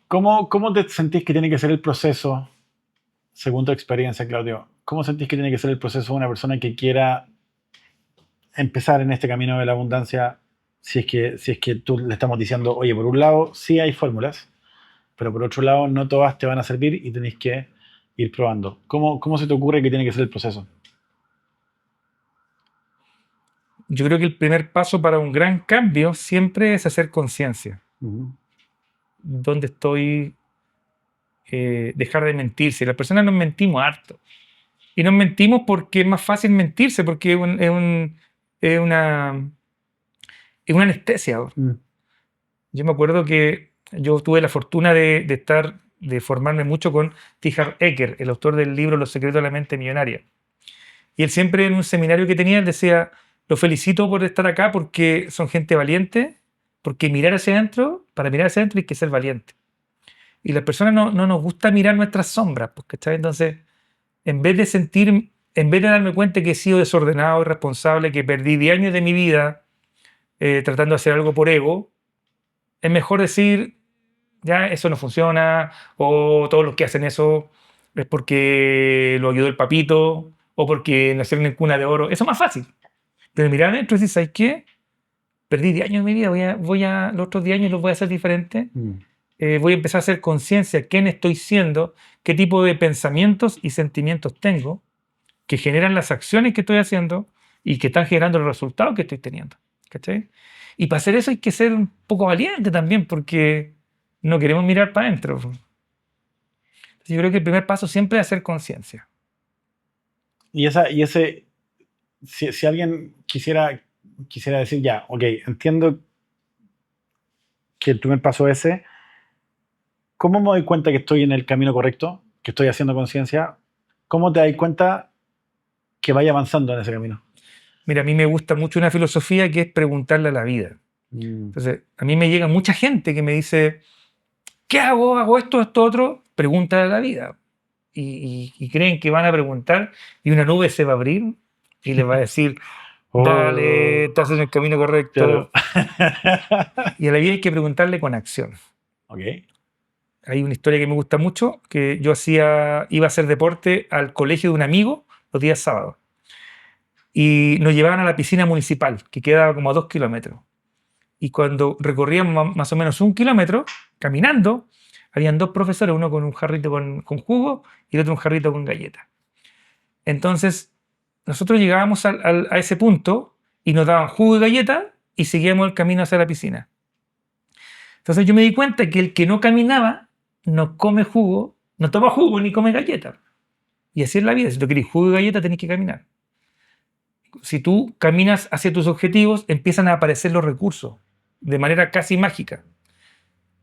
¿Cómo te sentís que tiene que ser el proceso, según tu experiencia, Claudio? ¿Cómo sentís que tiene que ser el proceso de una persona que quiera empezar en este camino de la abundancia? Si es que tú le estamos diciendo, oye, por un lado sí hay fórmulas, pero por otro lado no todas te van a servir y tenéis que ir probando. ¿Cómo se te ocurre que tiene que ser el proceso? Yo creo que el primer paso para un gran cambio siempre es hacer conciencia. ¿Dónde estoy? Dejar de mentirse. Las personas nos mentimos harto. Y nos mentimos porque es más fácil mentirse, porque es una anestesia. Yo me acuerdo que yo tuve la fortuna de formarme mucho con T. Harv Eker, el autor del libro Los secretos de la mente millonaria. Y él siempre en un seminario que tenía, él decía, lo felicito por estar acá porque son gente valiente, porque para mirar hacia adentro hay que ser valiente. Y las personas no nos gusta mirar nuestras sombras, ¿cachai? Entonces, en vez de darme cuenta que he sido desordenado, irresponsable, que perdí 10 años de mi vida tratando de hacer algo por ego, es mejor decir, ya, eso no funciona, o todos los que hacen eso es porque lo ayudó el papito, o porque nacieron en cuna de oro. Eso es más fácil. Pero mirar adentro y decir, ¿sabes qué? Perdí 10 años de mi vida, los otros 10 años los voy a hacer diferentes. Voy a empezar a hacer conciencia quién estoy siendo, qué tipo de pensamientos y sentimientos tengo, que generan las acciones que estoy haciendo y que están generando los resultados que estoy teniendo. ¿Cachai? Y para hacer eso hay que ser un poco valiente también, porque no queremos mirar para adentro. Entonces yo creo que el primer paso siempre es hacer conciencia. Y si alguien quisiera decir, ya, ok, entiendo que el primer paso es ese, ¿cómo me doy cuenta que estoy en el camino correcto, que estoy haciendo conciencia? ¿Cómo te das cuenta que vaya avanzando en ese camino? Mira, a mí me gusta mucho una filosofía que es preguntarle a la vida. Entonces, a mí me llega mucha gente que me dice, ¿qué hago? ¿Hago esto, esto, otro? Pregúntale a la vida. Y creen que van a preguntar y una nube se va a abrir y les va a decir, dale, estás en el camino correcto. Claro. Y a la vida hay que preguntarle con acción. Okay. Hay una historia que me gusta mucho, que yo iba a hacer deporte al colegio de un amigo los días sábados. Y nos llevaban a la piscina municipal, que quedaba como a 2 kilómetros. Y cuando recorríamos más o menos 1 kilómetro, caminando, habían 2 profesores, uno con un jarrito con jugo y el otro un jarrito con galletas. Entonces, nosotros llegábamos a ese punto y nos daban jugo y galleta y seguíamos el camino hacia la piscina. Entonces yo me di cuenta que el que no caminaba no come jugo, no toma jugo ni come galleta. Y así es la vida. Si tú querés jugo y galleta, tenés que caminar. Si tú caminas hacia tus objetivos, empiezan a aparecer los recursos de manera casi mágica.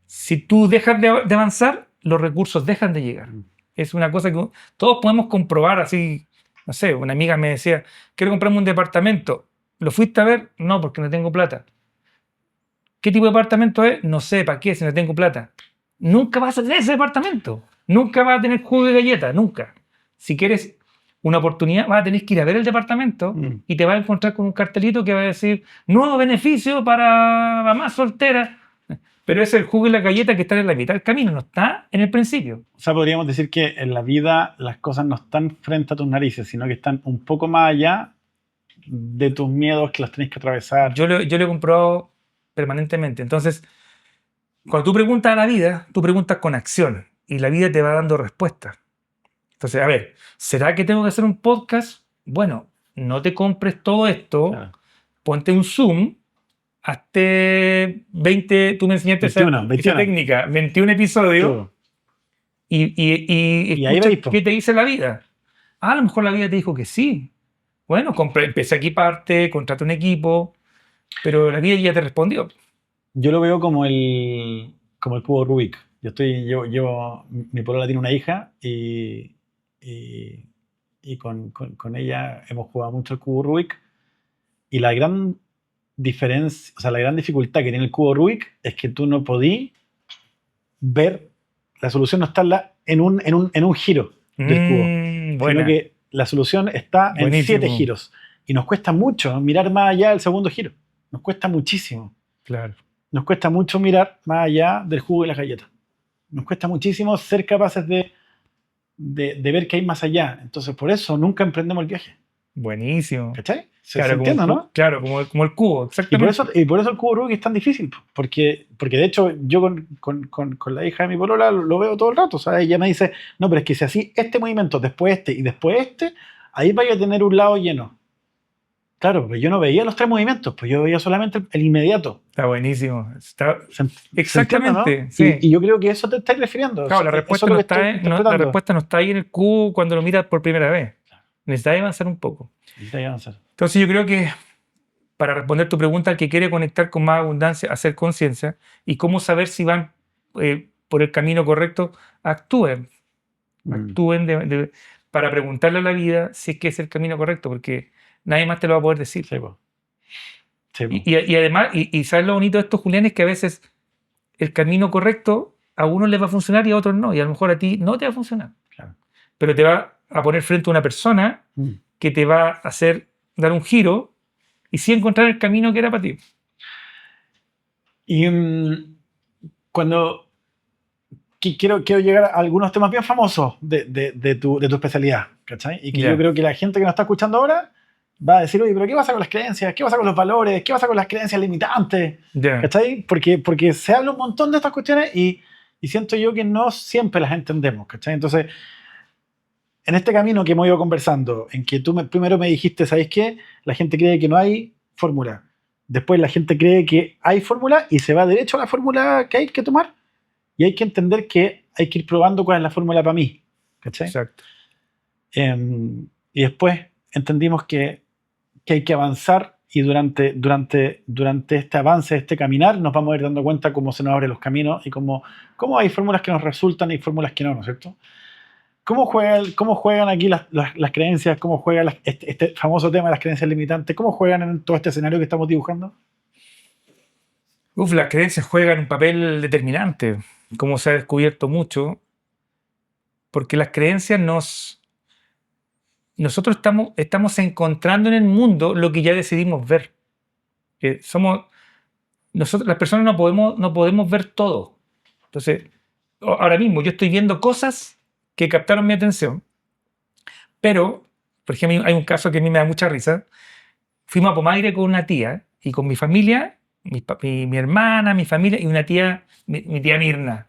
Si tú dejas de avanzar, los recursos dejan de llegar. Es una cosa que todos podemos comprobar así. No sé, una amiga me decía, quiero comprarme un departamento. ¿Lo fuiste a ver? No, porque no tengo plata. ¿Qué tipo de departamento es? No sé, ¿para qué? Si no tengo plata. Nunca vas a tener ese departamento. Nunca vas a tener jugo de galleta, nunca. Si quieres una oportunidad, vas a tener que ir a ver el departamento y te vas a encontrar con un cartelito que va a decir nuevo beneficio para mamás solteras. Pero es el jugo y la galleta que están en la mitad del camino, no está en el principio. O sea, podríamos decir que en la vida las cosas no están frente a tus narices, sino que están un poco más allá de tus miedos que los tenés que atravesar. Yo lo he comprobado permanentemente. Entonces, cuando tú preguntas a la vida, tú preguntas con acción y la vida te va dando respuestas. Entonces, a ver, ¿será que tengo que hacer un podcast? Bueno, no te compres todo esto, claro. Ponte un Zoom, hazte 20, tú me enseñaste 21. Esa técnica, 21 episodios, y escucha qué te dice la vida. A lo mejor la vida te dijo que sí. Bueno, empecé aquí parte, contraté un equipo, pero la vida ya te respondió. Yo lo veo como el cubo Rubik. Mi polola tiene una hija y con ella hemos jugado mucho el cubo Rubik, y la gran diferencia, o sea, la gran dificultad que tiene el cubo Rubik es que tú no podís ver, la solución no está en un giro del cubo, sino que la solución está en 7 giros, y nos cuesta mucho mirar más allá del segundo giro, nos cuesta muchísimo. Claro. Nos cuesta mucho mirar más allá del jugo y las galletas, nos cuesta muchísimo ser capaces de ver que hay más allá. Entonces, por eso nunca emprendemos el viaje. Buenísimo. ¿Cachai? Se entiende, ¿no? Claro, como el cubo, exactamente. Y por eso el cubo Rubik es tan difícil. Porque de hecho, yo con la hija de mi polola lo veo todo el rato. O sea, ella me dice, no, pero es que si así este movimiento, después este y después este, ahí vaya a tener un lado lleno. Claro, pero yo no veía los 3 movimientos, pues yo veía solamente el inmediato. Está buenísimo. Exactamente. ¿No? Sí. Y yo creo que eso te estáis refiriendo. Claro, la respuesta no está ahí en el cubo cuando lo miras por primera vez. Necesitas avanzar un poco. Entonces yo creo que para responder tu pregunta, el que quiere conectar con más abundancia, hacer conciencia, y cómo saber si van por el camino correcto, actúen. Actúen para preguntarle a la vida si es que es el camino correcto, porque nadie más te lo va a poder decir. Sí, y además, ¿sabes lo bonito de esto, Julián? Es que a veces el camino correcto a unos les va a funcionar y a otros no. Y a lo mejor a ti no te va a funcionar. Claro. Pero te va a poner frente a una persona que te va a hacer dar un giro y sí encontrar el camino que era para ti. Y cuando quiero llegar a algunos temas bien famosos de tu especialidad, ¿cachai? Y que yo creo que la gente que nos está escuchando ahora va a decir, oye, pero ¿qué pasa con las creencias? ¿Qué pasa con los valores? ¿Qué pasa con las creencias limitantes? ¿Cachai? Porque se habla un montón de estas cuestiones y siento yo que no siempre las entendemos, ¿cachai? Entonces, en este camino que hemos ido conversando, en que tú primero me dijiste, ¿sabes qué? La gente cree que no hay fórmula. Después la gente cree que hay fórmula y se va derecho a la fórmula que hay que tomar. Y hay que entender que hay que ir probando cuál es la fórmula para mí. ¿Cachai? Exacto. Y después entendimos que hay que avanzar, y durante este avance, este caminar, nos vamos a ir dando cuenta cómo se nos abren los caminos y cómo hay fórmulas que nos resultan y fórmulas que no, ¿no es cierto? ¿Cómo juegan aquí las creencias? ¿Cómo juega este famoso tema de las creencias limitantes? ¿Cómo juegan en todo este escenario que estamos dibujando? Las creencias juegan un papel determinante, como se ha descubierto mucho, porque las creencias nosotros estamos encontrando en el mundo lo que ya decidimos ver. Nosotros, las personas no podemos ver todo. Entonces, ahora mismo yo estoy viendo cosas que captaron mi atención, pero, por ejemplo, hay un caso que a mí me da mucha risa. Fuimos a Pomaire con una tía y con mi familia, mi hermana, mi familia y una tía, mi tía Mirna,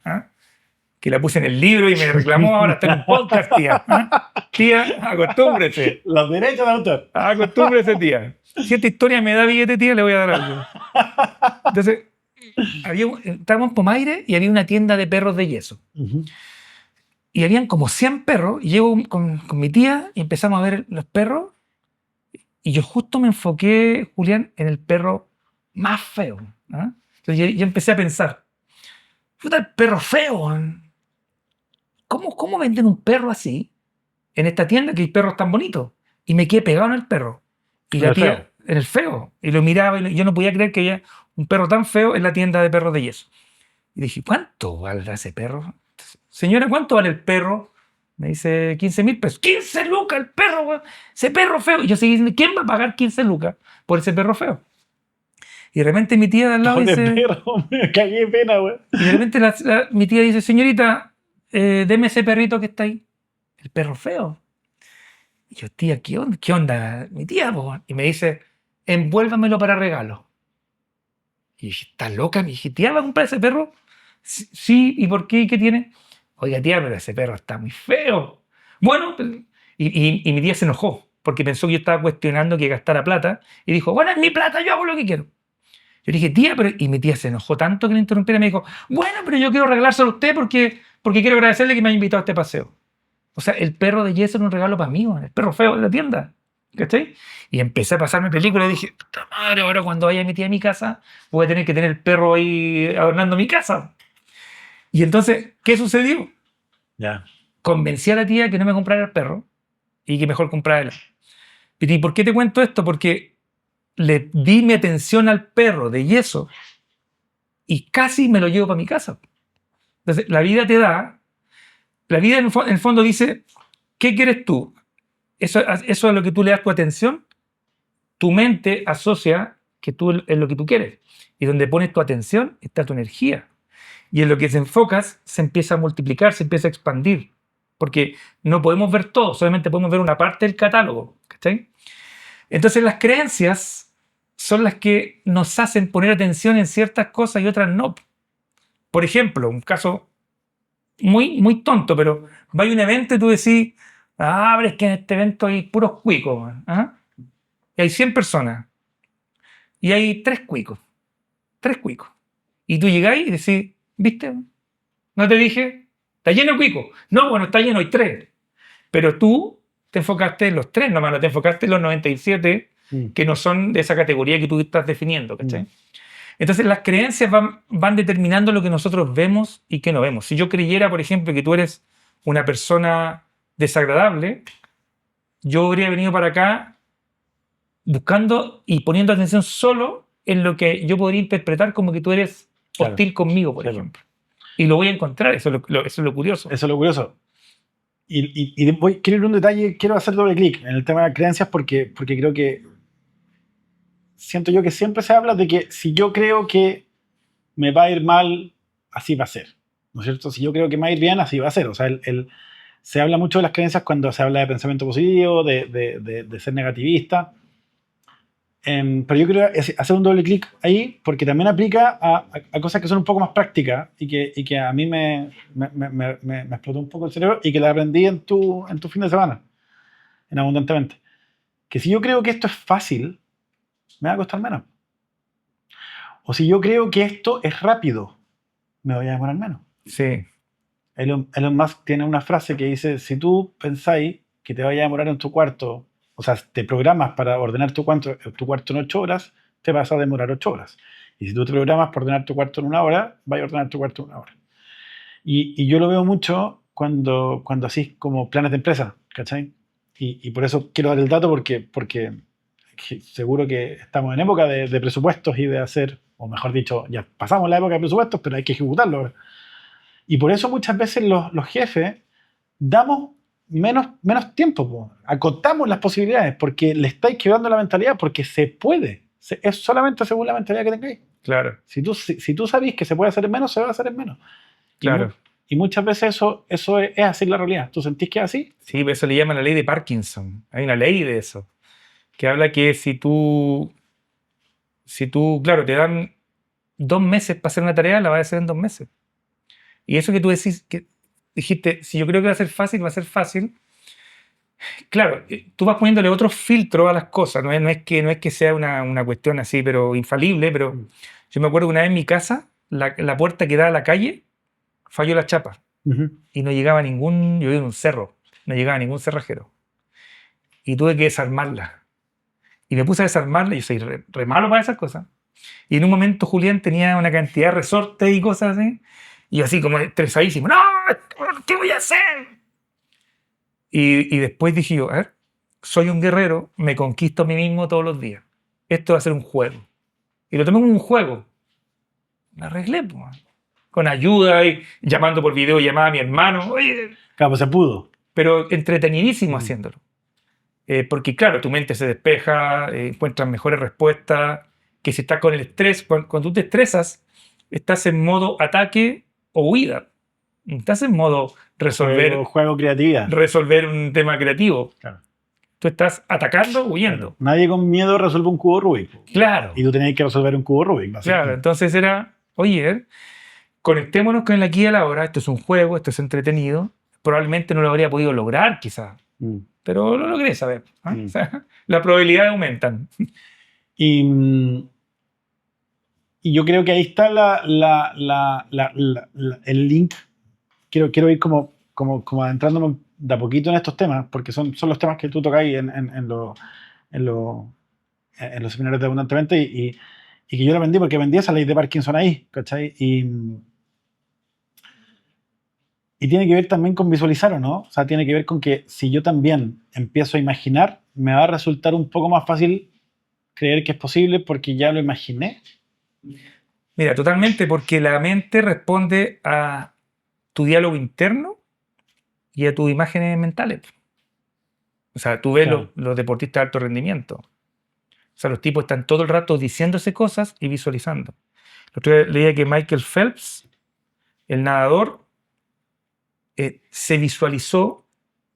que la puse en el libro y me reclamó, ahora está en un podcast, tía. Tía, acostúmbrese. Los derechos de autor. Acostúmbrese, tía. Si esta historia me da billete, tía, le voy a dar algo. Entonces, estábamos en Pomaire y había una tienda de perros de yeso. Y habían como 100 perros. Y llego con mi tía y empezamos a ver los perros. Y yo justo me enfoqué, Julián, en el perro más feo. ¿Ah? Entonces yo empecé a pensar, puta, el perro feo. ¿Cómo venden un perro así en esta tienda que hay perros tan bonitos? Y me quedé pegado en el perro. Y la tía, en el feo. Y lo miraba y yo no podía creer que había un perro tan feo en la tienda de perros de yeso. Y dije, ¿cuánto valdrá ese perro? Señora, ¿cuánto vale el perro? Me dice 15.000 pesos. ¡15 lucas el perro, güey! Ese perro feo. Y yo seguí diciendo, ¿quién va a pagar 15 lucas por ese perro feo? Y de repente mi tía de al lado dice... perro, me cagué de pena, güey. Y de repente mi tía dice, señorita, deme ese perrito que está ahí. El perro feo. Y yo, tía, ¿qué onda? Mi tía, po. Y me dice, envuélvamelo para regalo. Y dije, ¿estás loca? Me dije, tía, ¿va a comprar ese perro? Sí, ¿y por qué? ¿Y qué tiene? Oiga, tía, pero ese perro está muy feo. Bueno, y mi tía se enojó porque pensó que yo estaba cuestionando que gastara plata y dijo, bueno, es mi plata, yo hago lo que quiero. Yo le dije, tía, pero... Y mi tía se enojó tanto que le interrumpiera y me dijo, bueno, pero yo quiero regalárselo a usted porque quiero agradecerle que me haya invitado a este paseo. O sea, el perro de yeso era un regalo para mí, el perro feo de la tienda. ¿Cachai? Y empecé a pasarme películas y dije, puta madre, ahora cuando vaya mi tía a mi casa voy a tener que tener el perro ahí adornando mi casa. Y entonces, ¿qué sucedió? Ya. Convencí a la tía que no me comprara el perro y que mejor comprara él. ¿Y por qué te cuento esto? Porque le di mi atención al perro de yeso y casi me lo llevo para mi casa. Entonces, la vida te da, la vida en el fondo dice, ¿qué quieres tú? Eso es lo que tú le das tu atención. Tu mente asocia que tú es lo que tú quieres. Y donde pones tu atención está tu energía. Y en lo que te enfocas se empieza a multiplicar, se empieza a expandir. Porque no podemos ver todo, solamente podemos ver una parte del catálogo. ¿Cachai? Entonces las creencias son las que nos hacen poner atención en ciertas cosas y otras no. Por ejemplo, un caso muy, muy tonto, pero va a un evento y tú decís, pero es que en este evento hay puros cuicos. ¿Ah? Y hay 100 personas. Y hay 3 cuicos. 3 cuicos. Y tú llegáis y decís, ¿viste? ¿No te dije? Está lleno de cuicos. No, bueno, está lleno, hay 3. Pero tú te enfocaste en los 3 nomás, no te enfocaste en los 97 que no son de esa categoría que tú estás definiendo, ¿cachai? Entonces las creencias van determinando lo que nosotros vemos y que no vemos. Si yo creyera, por ejemplo, que tú eres una persona desagradable, yo habría venido para acá buscando y poniendo atención solo en lo que yo podría interpretar como que tú eres hostil conmigo, por ejemplo. Y lo voy a encontrar, eso es lo curioso. Eso es lo curioso. Quiero ir a un detalle, quiero hacer doble clic en el tema de creencias porque creo que siento yo que siempre se habla de que si yo creo que me va a ir mal, así va a ser, ¿no es cierto? Si yo creo que me va a ir bien, así va a ser. O sea, se habla mucho de las creencias cuando se habla de pensamiento positivo, de ser negativista. Pero yo quiero hacer un doble clic ahí porque también aplica a cosas que son un poco más prácticas y que a mí me explotó un poco el cerebro y que la aprendí en tu fin de semana, en Abundantemente. Que si yo creo que esto es fácil, me va a costar menos. O si yo creo que esto es rápido, me voy a demorar menos. Sí. Elon Musk tiene una frase que dice, si tú pensáis que te vaya a demorar en tu cuarto, o sea, te programas para ordenar tu cuarto en 8 horas, te vas a demorar 8 horas. Y si tú te programas para ordenar tu cuarto en 1 hora, vas a ordenar tu cuarto en 1 hora. Y yo lo veo mucho cuando así como planes de empresa, ¿cachai? Y por eso quiero dar el dato porque seguro que estamos en época de presupuestos y de hacer, o mejor dicho, ya pasamos la época de presupuestos, pero hay que ejecutarlo. Y por eso muchas veces los jefes damos menos tiempo, po. Acotamos las posibilidades porque le estáis quebrando la mentalidad porque se puede. Es solamente según la mentalidad que tengáis. Claro. Si tú sabís que se puede hacer en menos, se va a hacer en menos. Claro. Y muchas veces eso es así la realidad. ¿Tú sentís que es así? Sí, eso le llaman la ley de Parkinson. Hay una ley de eso que habla que si tú, claro, te dan 2 meses para hacer una tarea, la vas a hacer en 2 meses. Y eso que tú decís, que dijiste, si yo creo que va a ser fácil, Claro, tú vas poniéndole otros filtros a las cosas, no es que sea una cuestión así, pero infalible, pero yo me acuerdo que una vez en mi casa, la puerta que da a la calle falló la chapa Ujú. y no llegaba ningún, yo vivo en un cerro, no llegaba ningún cerrajero y tuve que desarmarla. Y me puse a desarmarla, y yo soy re malo para esas cosas. Y en un momento Julián tenía una cantidad de resortes y cosas así, y yo así como estresadísimo, ¡no! ¿Qué voy a hacer? Y después dije yo, a ver, soy un guerrero, me conquisto a mí mismo todos los días. Esto va a ser un juego. Y lo tomé como un juego. Me arreglé, pues, con ayuda y llamando por video, llamaba a mi hermano, oye, Claro, pues se pudo. pero entretenidísimo Mm. haciéndolo. Porque claro, tu mente se despeja, encuentras mejores respuestas, que si estás con el estrés, cuando tú te estresas, estás en modo ataque o huida. No estás en modo Juego creatividad. resolver un tema creativo. Claro. Tú estás atacando o Claro. huyendo. Nadie con miedo resuelve un cubo Rubik. Claro, Y tú tenías que resolver un cubo Rubik, claro. básicamente. Entonces era, oye, conectémonos con el aquí y el ahora. Esto es un juego, esto es entretenido. Probablemente no lo habría podido lograr, quizás. Mm. Pero lo logré saber. ¿Ah? Mm. O sea, las probabilidades aumentan. Y, y yo creo que ahí está el link. Quiero ir como adentrándome de a poquito en estos temas, porque son los temas que tú tocáis en los seminarios de Abundantemente y que yo lo vendí porque vendí esa ley de Parkinson ahí, ¿cachai? Y tiene que ver también con visualizar, ¿o no? O sea, tiene que ver con que si yo también empiezo a imaginar, me va a resultar un poco más fácil creer que es posible porque ya lo imaginé. Mira, totalmente, porque la mente responde a tu diálogo interno y a tus imágenes mentales. O sea, tú ves Claro. los deportistas de alto rendimiento. O sea, los tipos están todo el rato diciéndose cosas y visualizando. El otro día leía que Michael Phelps, el nadador, se visualizó,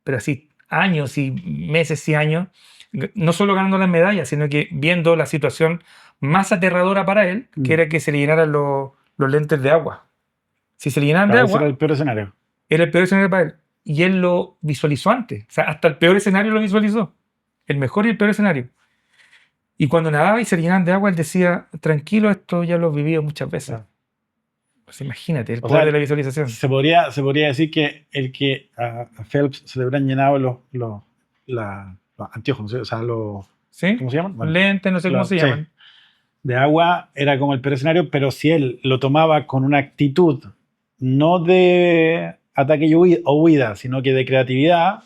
pero así años y meses y años, no solo ganando las medallas, sino que viendo la situación más aterradora para él, que era que se le llenaran los lentes de agua. Si se le llenaran de Claro, ese era agua, el peor escenario. era el peor escenario para él. Y él lo visualizó antes. O sea, hasta el peor escenario lo visualizó. El mejor y el peor escenario. Y cuando nadaba y se le llenaban de agua, él decía, tranquilo, esto ya lo he vivido muchas veces. Claro. Pues imagínate, el O poder sea, de la visualización. Se podría decir que a Phelps se le hubieran llenado los anteojos, o sea, ¿Sí? ¿cómo se llaman? Bueno, Lentes, no sé cómo se sí, llaman. de agua era como el peor escenario, pero si él lo tomaba con una actitud no de ataque y o huida, sino que de creatividad,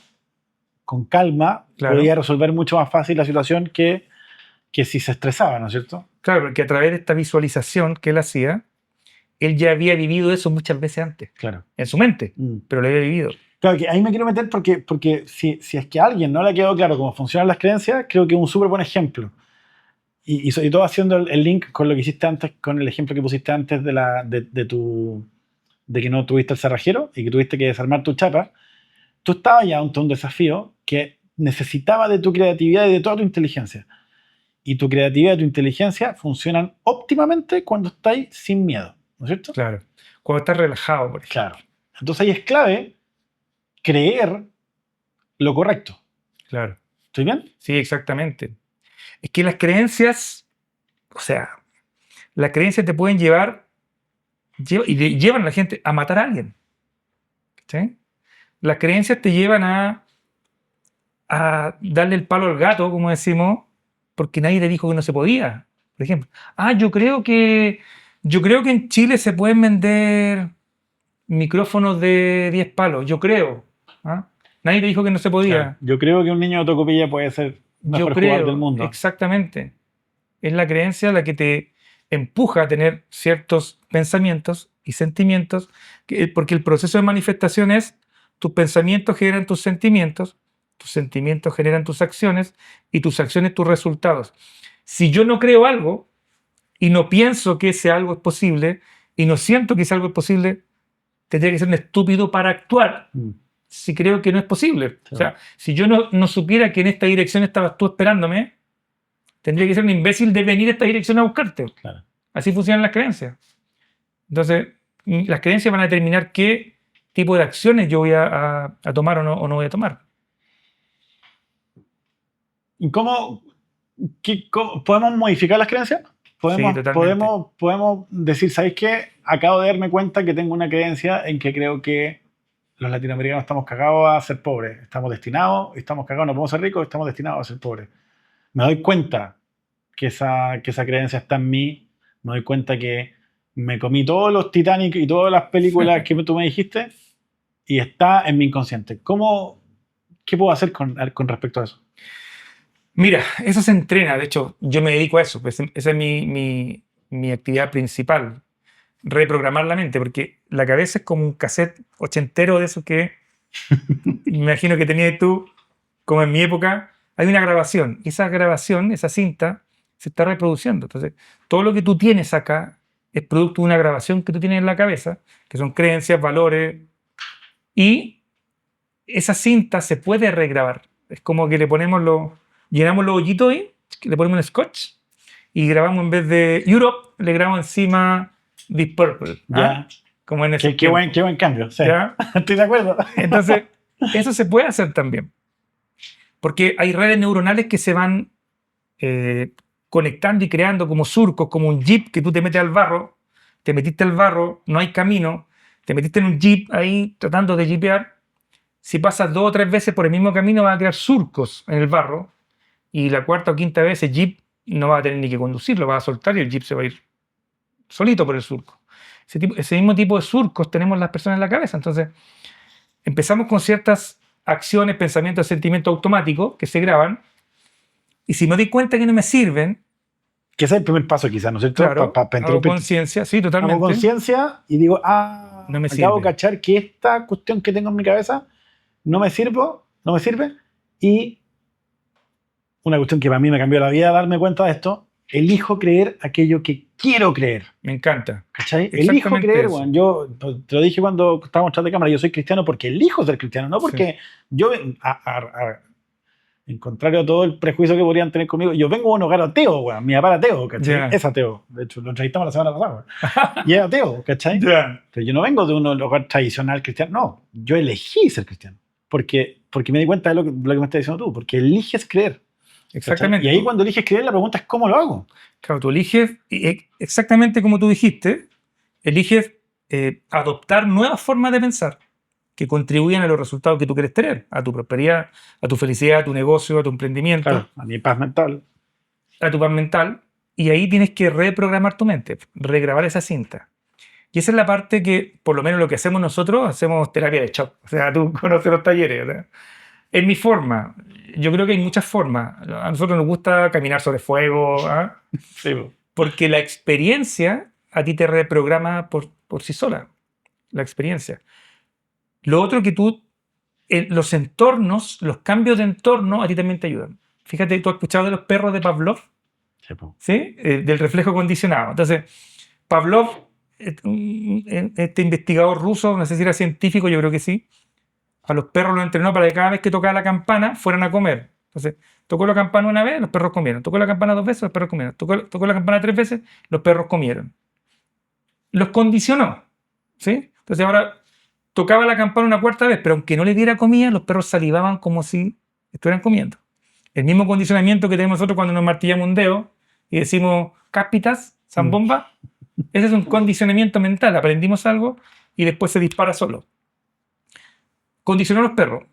con calma, Claro. podía resolver mucho más fácil la situación que si se estresaba, ¿no es cierto? Claro, porque a través de esta visualización que él hacía, él ya había vivido eso muchas veces antes, Claro. en su mente, pero lo había vivido. Claro, que ahí me quiero meter porque si es que a alguien no le ha quedado claro cómo funcionan las creencias, creo que es un súper buen ejemplo. Y sobre todo haciendo el link con lo que hiciste antes, con el ejemplo que pusiste antes de que no tuviste el cerrajero y que tuviste que desarmar tu chapa, tú estabas ya ante un desafío que necesitaba de tu creatividad y de toda tu inteligencia. Y tu creatividad y tu inteligencia funcionan óptimamente cuando estáis sin miedo, ¿no es cierto? Claro. Cuando estás relajado, por ejemplo. Claro. Entonces ahí es clave creer lo correcto. Claro. ¿Estoy bien? Sí, exactamente. Es que las creencias, o sea, las creencias te pueden llevar y llevan a la gente a matar a alguien. ¿Sí? Las creencias te llevan a darle el palo al gato, como decimos, porque nadie te dijo que no se podía. Por ejemplo, yo creo que en Chile se pueden vender micrófonos de 10 palos, yo creo. ¿Ah? Nadie te dijo que no se podía. Claro. Yo creo que un niño de Tocopilla puede ser el mejor jugador del mundo. Exactamente. Es la creencia la que te empuja a tener ciertos pensamientos y sentimientos, porque el proceso de manifestación es tus pensamientos generan tus sentimientos generan tus acciones y tus acciones tus resultados. Si yo no creo algo y no pienso que ese algo es posible y no siento que ese algo es posible, tendría que ser un estúpido para actuar si creo que no es posible. Sí. O sea, si yo no supiera que en esta dirección estabas tú esperándome, tendría que ser un imbécil de venir a esta dirección a buscarte. Claro. Así funcionan las creencias. Entonces, las creencias van a determinar qué tipo de acciones yo voy a tomar o no voy a tomar. ¿Y podemos modificar las creencias? Sí, totalmente. Podemos decir, ¿sabéis qué? Acabo de darme cuenta que tengo una creencia en que creo que los latinoamericanos estamos cagados a ser pobres. Estamos destinados, estamos cagados, no podemos ser ricos, estamos destinados a ser pobres. Me doy cuenta que esa creencia está en mí. Me doy cuenta que me comí todos los Titanic y todas las películas que tú me dijiste y está en mi inconsciente. ¿Qué puedo hacer con respecto a eso? Mira, eso se entrena. De hecho, yo me dedico a eso. Pues, esa es mi actividad principal. Reprogramar la mente, porque la cabeza es como un cassette ochentero de esos que me imagino que tenías tú, como en mi época. Hay una grabación, y esa grabación, esa cinta, se está reproduciendo. Entonces, todo lo que tú tienes acá es producto de una grabación que tú tienes en la cabeza, que son creencias, valores, y esa cinta se puede regrabar. Es como que llenamos los hoyitos ahí, le ponemos un scotch, y grabamos en vez de Europe, le grabamos encima Deep Purple. Ya. Como en ese Qué buen cambio. Sí. ¿Ya? Estoy de acuerdo. Entonces, eso se puede hacer también. Porque hay redes neuronales que se van conectando y creando como surcos, como un jeep que tú te metes al barro, te metiste al barro, no hay camino, te metiste en un jeep ahí tratando de jeepear. Si pasas 2 o 3 veces por el mismo camino, vas a crear surcos en el barro, y la cuarta o quinta vez el jeep no va a tener ni que conducirlo, va a soltar y el jeep se va a ir solito por el surco. Ese mismo tipo de surcos tenemos las personas en la cabeza. Entonces, empezamos con ciertas acciones, pensamientos, sentimientos automáticos que se graban, y si me doy cuenta que no me sirven, que ese es el primer paso quizás, ¿no es cierto? claro, hago conciencia, sí, totalmente. Hago conciencia y digo, no me acabo de sirve. cachar que esta cuestión que tengo en mi cabeza no me sirve, y una cuestión que para mí me cambió la vida darme cuenta de esto, elijo creer aquello que quiero creer. Me encanta. ¿Cachai? Elijo creer, eso. Yo te lo dije cuando estábamos tras de cámara, yo soy cristiano porque elijo ser cristiano, no porque Sí. yo, en contrario a todo el prejuicio que podrían tener conmigo, yo vengo de un hogar ateo, weón. Mi papá era ateo, ¿cachai? Yeah. Es ateo. De hecho, lo entrevistamos la semana pasada, weón. Y es ateo, ¿cachai? Yeah. Pero yo no vengo de un hogar tradicional cristiano, no. Yo elegí ser cristiano. Porque me di cuenta de lo que me estás diciendo tú, porque eliges creer. Exactamente. Y ahí cuando eliges creer, la pregunta es ¿cómo lo hago? Claro, tú eliges, exactamente como tú dijiste, eliges adoptar nuevas formas de pensar que contribuyan a los resultados que tú quieres tener, a tu prosperidad, a tu felicidad, a tu negocio, a tu emprendimiento, claro, a mi paz mental. A tu paz mental. Y ahí tienes que reprogramar tu mente, regrabar esa cinta. Y esa es la parte que, por lo menos lo que hacemos nosotros, hacemos terapia de shock. O sea, tú conoces los talleres, ¿verdad? En mi forma, yo creo que hay muchas formas. A nosotros nos gusta caminar sobre fuego, ¿ah? Sí. Porque la experiencia a ti te reprograma por sí sola. La experiencia. Lo otro que los entornos, los cambios de entorno a ti también te ayudan. Fíjate, tú has escuchado de los perros de Pavlov, ¿sí? Del reflejo condicionado. Entonces, Pavlov, este investigador ruso, no sé si era científico, yo creo que sí, a los perros los entrenó para que cada vez que tocaba la campana fueran a comer. Entonces, tocó la campana una vez, los perros comieron. Tocó la campana 2 veces, los perros comieron. Tocó la campana 3 veces, los perros comieron. Los condicionó, ¿sí? Entonces ahora tocaba la campana una cuarta vez, pero aunque no le diera comida, los perros salivaban como si estuvieran comiendo. El mismo condicionamiento que tenemos nosotros cuando nos martillamos un dedo y decimos cáspitas, zambomba, ese es un condicionamiento mental. Aprendimos algo y después se dispara solo. Condicionó a los perros.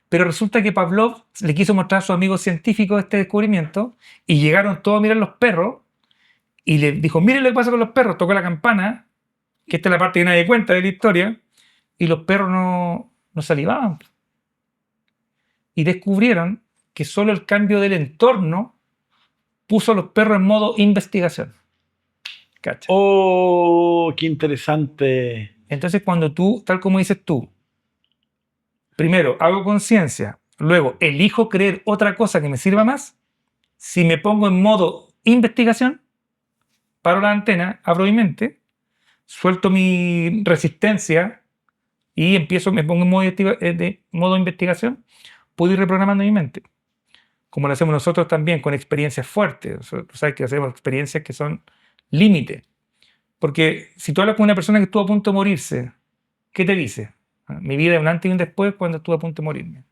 Pero resulta que Pavlov le quiso mostrar a sus amigos científicos este descubrimiento y llegaron todos a mirar los perros y le dijo, miren lo que pasa con los perros. Tocó la campana, que esta es la parte que nadie cuenta de la historia, y los perros no salivaban. Y descubrieron que solo el cambio del entorno puso a los perros en modo investigación. ¿Cacha? ¡Oh, qué interesante! Entonces cuando tú, tal como dices tú, primero hago conciencia, luego elijo creer otra cosa que me sirva más, si me pongo en modo investigación, paro la antena, abro mi mente, suelto mi resistencia y me pongo en modo investigación, puedo ir reprogramando mi mente. Como lo hacemos nosotros también con experiencias fuertes. Tú sabes que hacemos experiencias que son límite. Porque si tú hablas con una persona que estuvo a punto de morirse, ¿qué te dice? Mi vida es un antes y un después cuando estuve a punto de morirme.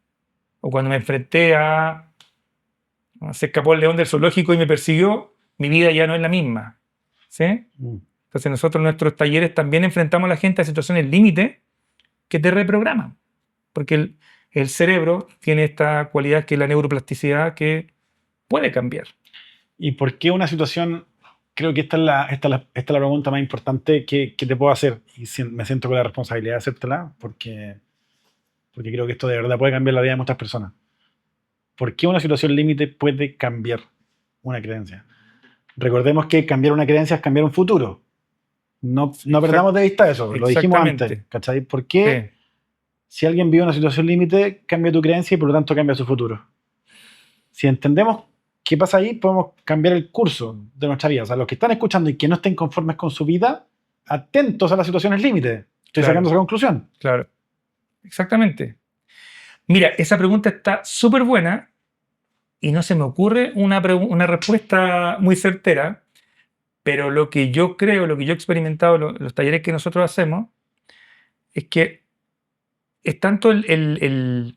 O cuando me enfrenté a ¿no? Se escapó el león del zoológico y me persiguió, mi vida ya no es la misma. ¿Sí? Entonces nosotros en nuestros talleres también enfrentamos a la gente a situaciones límite que te reprograman. Porque el cerebro tiene esta cualidad que es la neuroplasticidad que puede cambiar. ¿Y por qué una situación? Creo que esta es la pregunta más importante que te puedo hacer. Y me siento con la responsabilidad de hacértela porque creo que esto de verdad puede cambiar la vida de muchas personas. ¿Por qué una situación límite puede cambiar una creencia? Recordemos que cambiar una creencia es cambiar un futuro. No perdamos de vista eso, lo dijimos antes. ¿Cachai? ¿Por qué si alguien vive una situación límite, cambia tu creencia y por lo tanto cambia su futuro? Si entendemos qué pasa ahí, podemos cambiar el curso de nuestra vida. O sea, los que están escuchando y que no estén conformes con su vida, atentos a las situaciones límite. Estoy sacando esa conclusión. Claro, exactamente. Mira, esa pregunta está súper buena y no se me ocurre una respuesta muy certera, pero lo que yo creo, lo que yo he experimentado en los talleres que nosotros hacemos, es que es tanto la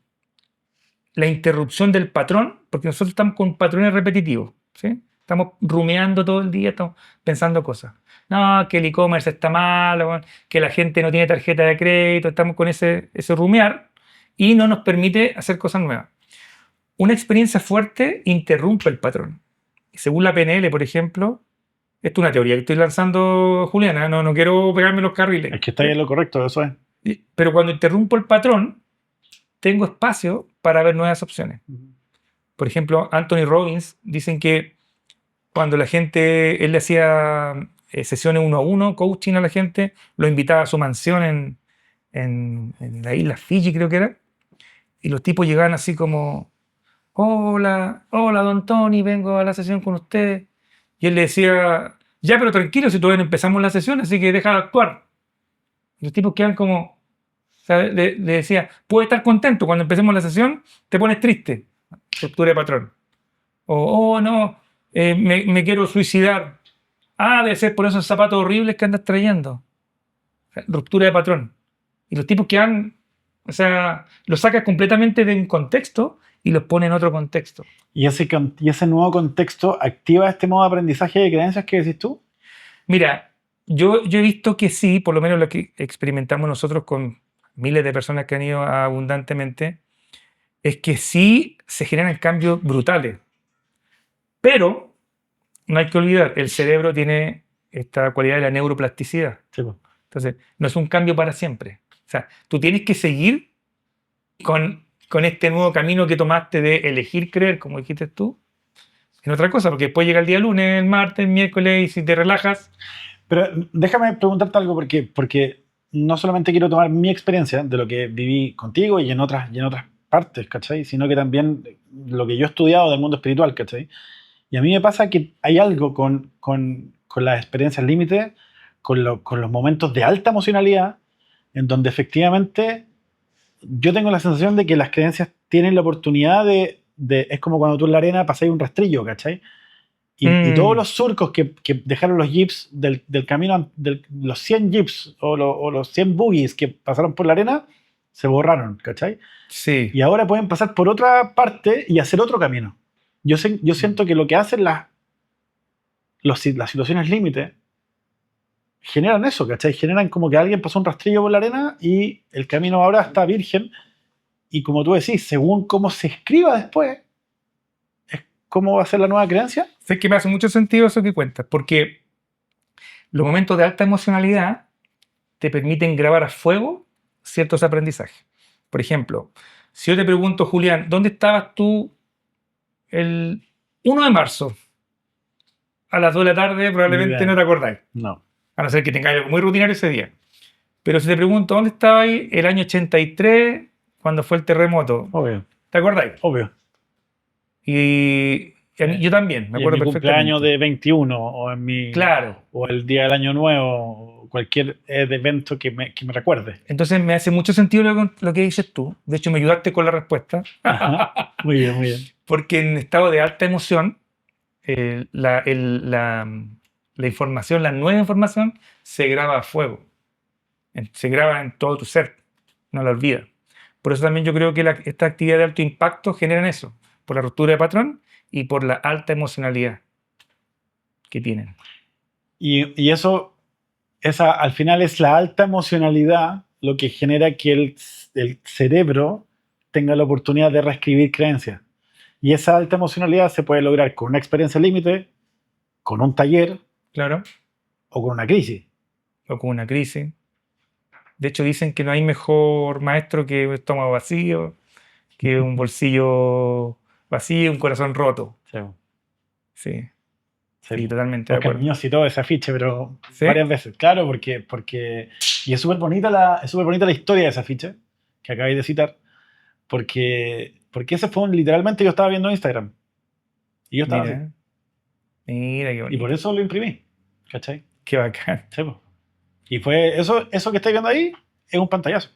interrupción del patrón, porque nosotros estamos con patrones repetitivos, ¿sí? Estamos rumiando todo el día, estamos pensando cosas. No, que el e-commerce está mal, que la gente no tiene tarjeta de crédito, estamos con ese rumiar y no nos permite hacer cosas nuevas. Una experiencia fuerte interrumpe el patrón. Y según la PNL, por ejemplo, esto es una teoría que estoy lanzando, Juliana, no quiero pegarme los carriles. Es que está ahí en lo correcto, eso es. Pero cuando interrumpo el patrón, tengo espacio para ver nuevas opciones. Por ejemplo, Anthony Robbins dicen que cuando la gente, él le hacía sesiones 1 a 1, coaching a la gente, lo invitaba a su mansión en la isla Fiji, creo que era, y los tipos llegaban así como, hola, don Tony, vengo a la sesión con usted. Y él le decía, ya, pero tranquilo, si todavía no empezamos la sesión, así que déjalo actuar. Y los tipos quedan como, ¿sabes? Le decía, puedes estar contento, cuando empecemos la sesión te pones triste. Ruptura de patrón. O, no, me quiero suicidar. Debe ser por esos zapatos horribles que andas trayendo. Ruptura de patrón. Y los tipos quedan, o sea, los sacas completamente de un contexto y los pones en otro contexto. ¿Y ese nuevo contexto activa este modo de aprendizaje de creencias que decís tú? Mira, yo he visto que sí, por lo menos lo que experimentamos nosotros con miles de personas que han ido abundantemente, es que sí se generan cambios brutales. Pero no hay que olvidar, el cerebro tiene esta cualidad de la neuroplasticidad. Sí, pues. Entonces, no es un cambio para siempre. O sea, tú tienes que seguir con este nuevo camino que tomaste de elegir creer, como dijiste tú, en otra cosa, porque después llega el día lunes, el martes, el miércoles, y si te relajas. Pero déjame preguntarte algo, porque no solamente quiero tomar mi experiencia de lo que viví contigo y en otras partes, ¿cachai? Sino que también lo que yo he estudiado del mundo espiritual, ¿cachai? Y a mí me pasa que hay algo con las experiencias límite, con los momentos de alta emocionalidad, en donde efectivamente yo tengo la sensación de que las creencias tienen la oportunidad de es como cuando tú en la arena pasáis un rastrillo, ¿cachai? Y todos los surcos que dejaron los jeeps del camino, los 100 jeeps o los 100 buggies que pasaron por la arena, se borraron, ¿cachai? Sí. Y ahora pueden pasar por otra parte y hacer otro camino. Yo siento que lo que hacen las situaciones límite generan eso, ¿cachai? Generan como que alguien pasó un rastrillo por la arena y el camino ahora está virgen. Y como tú decís, según cómo se escriba después, es cómo va a ser la nueva creencia. Sé que me hace mucho sentido eso que cuentas, porque los momentos de alta emocionalidad te permiten grabar a fuego ciertos aprendizajes. Por ejemplo, si yo te pregunto, Julián, ¿dónde estabas tú el 1 de marzo? A las 2 de la tarde probablemente no te acordáis. No. A no ser que tengáis algo muy rutinario ese día. Pero si te pregunto, ¿dónde estabas el año 83 cuando fue el terremoto? Obvio. ¿Te acordáis? Obvio. Y yo también, me acuerdo perfectamente. En mi cumpleaños de 21 o en mi... Claro. O el día del año nuevo, o cualquier evento que me recuerde. Entonces me hace mucho sentido lo que dices tú. De hecho, me ayudaste con la respuesta. Ajá. Muy bien, muy bien. Porque en estado de alta emoción, la información, la nueva información, se graba a fuego. Se graba en todo tu ser. No la olvidas. Por eso también yo creo que esta actividad de alto impacto generan eso. Por la ruptura de patrón y por la alta emocionalidad que tienen. Y eso, al final es la alta emocionalidad lo que genera que el cerebro tenga la oportunidad de reescribir creencias. Y esa alta emocionalidad se puede lograr con una experiencia límite, con un taller Claro. o con una crisis. O con una crisis. De hecho, dicen que no hay mejor maestro que un estómago vacío, que un bolsillo vacío, un corazón roto. Sí. Sí, Sí. sí, totalmente de Oscar acuerdo. Muñoz citó ese afiche, pero ¿Sí? varias veces. Claro, porque y es súper bonita la historia de ese afiche que acabáis de citar, porque ese fue literalmente yo estaba viendo Instagram. Y yo estaba así. Mira qué Y bonito. por eso lo imprimí. ¿Cachai? Qué bacán. Sí, po. Y fue eso que estáis viendo ahí es un pantallazo.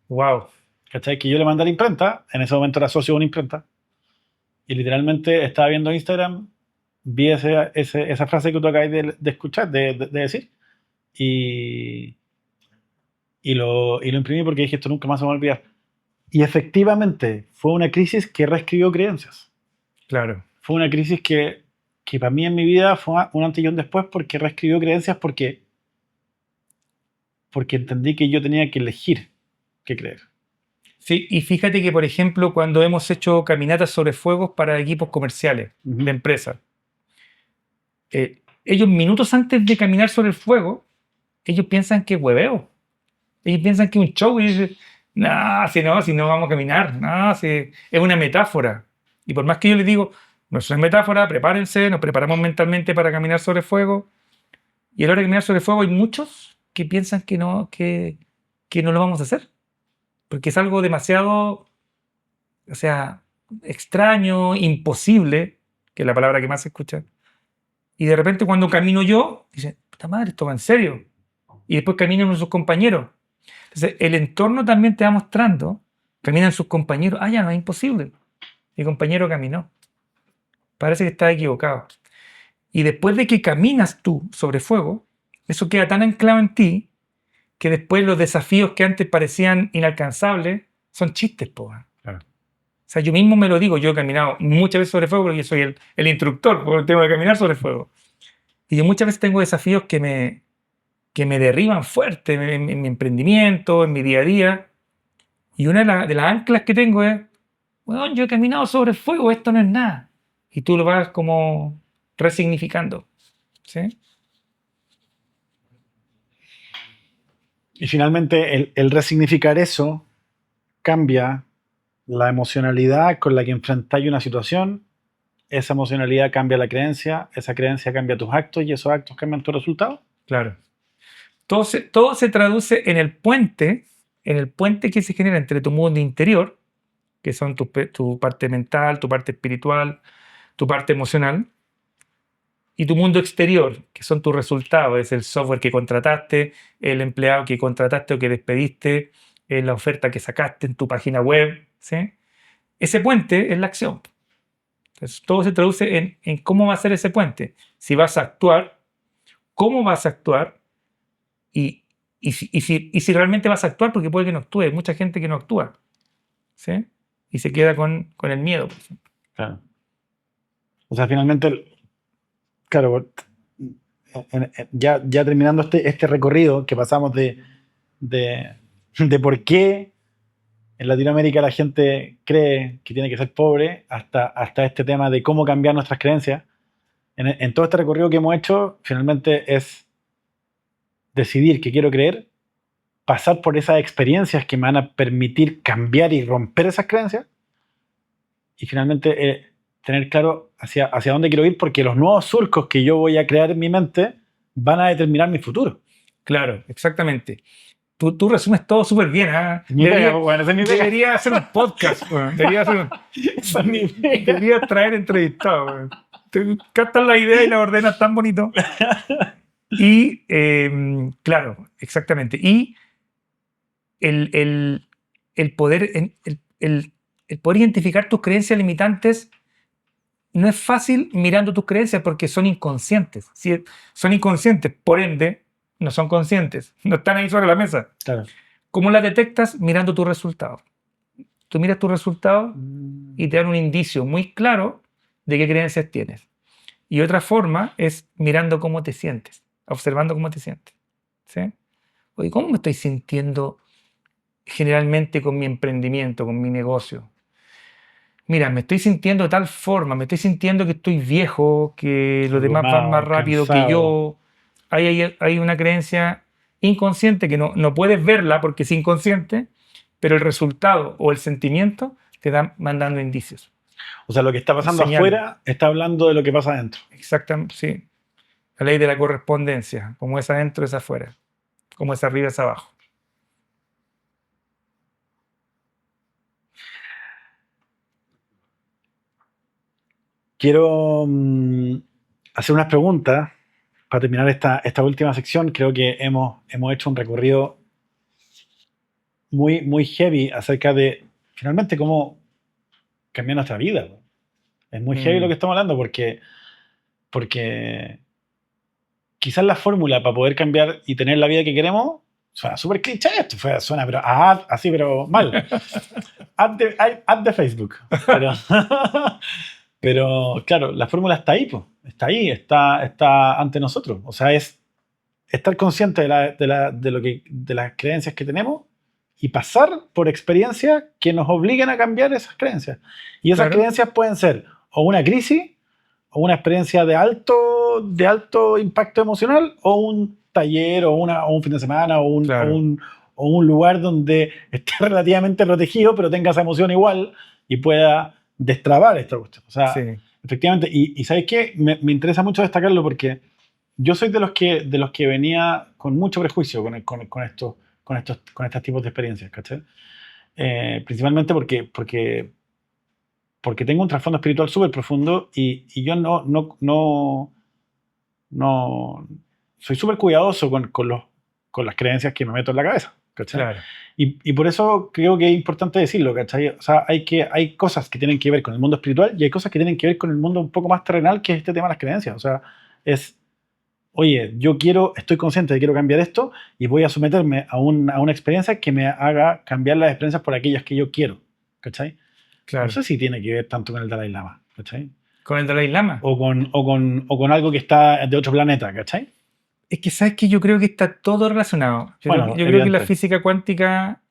Wow. ¿Cachai? Que yo le mandé a la imprenta, en ese momento era socio de una imprenta, y literalmente estaba viendo Instagram, vi esa frase que tú acabas de escuchar, de decir, y lo imprimí porque dije, esto nunca más se me va a olvidar. Y efectivamente, fue una crisis que reescribió creencias. Claro. Fue una crisis que para mí en mi vida fue un antes y un después porque reescribió creencias porque entendí que yo tenía que elegir qué creer. Sí, y fíjate que, por ejemplo, cuando hemos hecho caminatas sobre fuegos para equipos comerciales de empresas, ellos minutos antes de caminar sobre el fuego, ellos piensan que es hueveo. Ellos piensan que es un show y dicen, no, si no vamos a caminar, no, si es una metáfora. Y por más que yo les digo, no es una metáfora, prepárense, nos preparamos mentalmente para caminar sobre el fuego. Y a la hora de caminar sobre el fuego hay muchos que piensan que no lo vamos a hacer. Porque es algo demasiado, o sea, extraño, imposible, que es la palabra que más se escucha. Y de repente cuando camino yo, dicen, puta madre, esto va en serio. Y después caminan nuestros compañeros. Entonces, el entorno también te va mostrando, caminan sus compañeros, ya no es imposible. Mi compañero caminó. Parece que está equivocado. Y después de que caminas tú sobre fuego, eso queda tan anclado en ti que después los desafíos que antes parecían inalcanzables son chistes, po. Claro. O sea, yo mismo me lo digo, yo he caminado muchas veces sobre fuego porque yo soy el instructor, porque tengo que caminar sobre fuego. Y yo muchas veces tengo desafíos que me derriban fuerte en mi emprendimiento, en mi día a día. Y una de las anclas que tengo es, bueno, yo he caminado sobre el fuego, esto no es nada. Y tú lo vas como resignificando. ¿Sí? Y finalmente el resignificar eso cambia la emocionalidad con la que enfrentáis una situación, esa emocionalidad cambia la creencia, esa creencia cambia tus actos y esos actos cambian tus resultados. Claro. Todo se traduce en el puente que se genera entre tu mundo interior, que son tu parte mental, tu parte espiritual, tu parte emocional, y tu mundo exterior, que son tus resultados, es el software que contrataste, el empleado que contrataste o que despediste, la oferta que sacaste en tu página web, ¿sí? Ese puente es la acción. Entonces, todo se traduce en cómo va a ser ese puente. Si vas a actuar, cómo vas a actuar y si realmente vas a actuar, porque puede que no actúe. Hay mucha gente que no actúa, ¿sí? Y se queda con el miedo, por ejemplo. Claro. O sea, finalmente, claro, ya terminando este recorrido que pasamos de por qué en Latinoamérica la gente cree que tiene que ser pobre hasta este tema de cómo cambiar nuestras creencias. En todo este recorrido que hemos hecho, finalmente es decidir qué quiero creer, pasar por esas experiencias que me van a permitir cambiar y romper esas creencias y finalmente tener claro hacia dónde quiero ir, porque los nuevos surcos que yo voy a crear en mi mente van a determinar mi futuro. Claro, exactamente. Tú resumes todo súper bien. Debería hacer un podcast. Debería traer entrevistados. Te captas la idea y la ordenas tan bonito. Y, claro, exactamente. Y el poder identificar tus creencias limitantes no es fácil mirando tus creencias porque son inconscientes. ¿Sí? Son inconscientes, por ende, no son conscientes. No están ahí sobre la mesa. Claro. ¿Cómo las detectas? Mirando tus resultados. Tú miras tus resultados y te dan un indicio muy claro de qué creencias tienes. Y otra forma es mirando cómo te sientes, observando cómo te sientes. ¿Sí? Oye, ¿cómo me estoy sintiendo generalmente con mi emprendimiento, con mi negocio? Mira, me estoy sintiendo de tal forma, me estoy sintiendo que estoy viejo, que los demás van más Abrumado, rápido que cansado. yo. Hay una creencia inconsciente que no puedes verla porque es inconsciente, pero el resultado o el sentimiento te dan mandando indicios, O sea, lo que está pasando señales. afuera está hablando de lo que pasa adentro. Exactamente, sí. La ley de la correspondencia, como es adentro es afuera, como es arriba es abajo. Quiero hacer unas preguntas para terminar esta última sección. Creo que hemos hecho un recorrido muy, muy heavy acerca de finalmente cómo cambiar nuestra vida. Es muy heavy lo que estamos hablando porque quizás la fórmula para poder cambiar y tener la vida que queremos suena súper cliché esto, suena pero así, pero mal. Ad de Facebook. Pero claro, la fórmula está ahí, pues. Está ahí, está ante nosotros. O sea, es estar consciente de las creencias que tenemos y pasar por experiencias que nos obliguen a cambiar esas creencias. Y esas Claro. creencias pueden ser o una crisis, o una experiencia de alto impacto emocional, o un taller, o un fin de semana, Claro. o un lugar donde esté relativamente protegido, pero tenga esa emoción igual y pueda destrabar esta cuestión. O sea, Sí. efectivamente, y ¿sabes qué? Me interesa mucho destacarlo porque yo soy de los que venía con mucho prejuicio con estos tipos de experiencias, ¿cachai? Principalmente porque tengo un trasfondo espiritual súper profundo y yo no soy súper cuidadoso con las creencias que me meto en la cabeza, ¿cachai? Claro. Y por eso creo que es importante decirlo, ¿cachai? O sea, hay cosas que tienen que ver con el mundo espiritual y hay cosas que tienen que ver con el mundo un poco más terrenal, que es este tema de las creencias. O sea, oye, estoy consciente de que quiero cambiar esto y voy a someterme a una experiencia que me haga cambiar las experiencias por aquellas que yo quiero, ¿cachai? Claro. No sé si tiene que ver tanto con el Dalai Lama, ¿cachai? ¿Con el Dalai Lama? O con algo que está de otro planeta, ¿cachai? Es que sabes que yo creo que está todo relacionado. Bueno, Yo creo que la evidente. física cuántica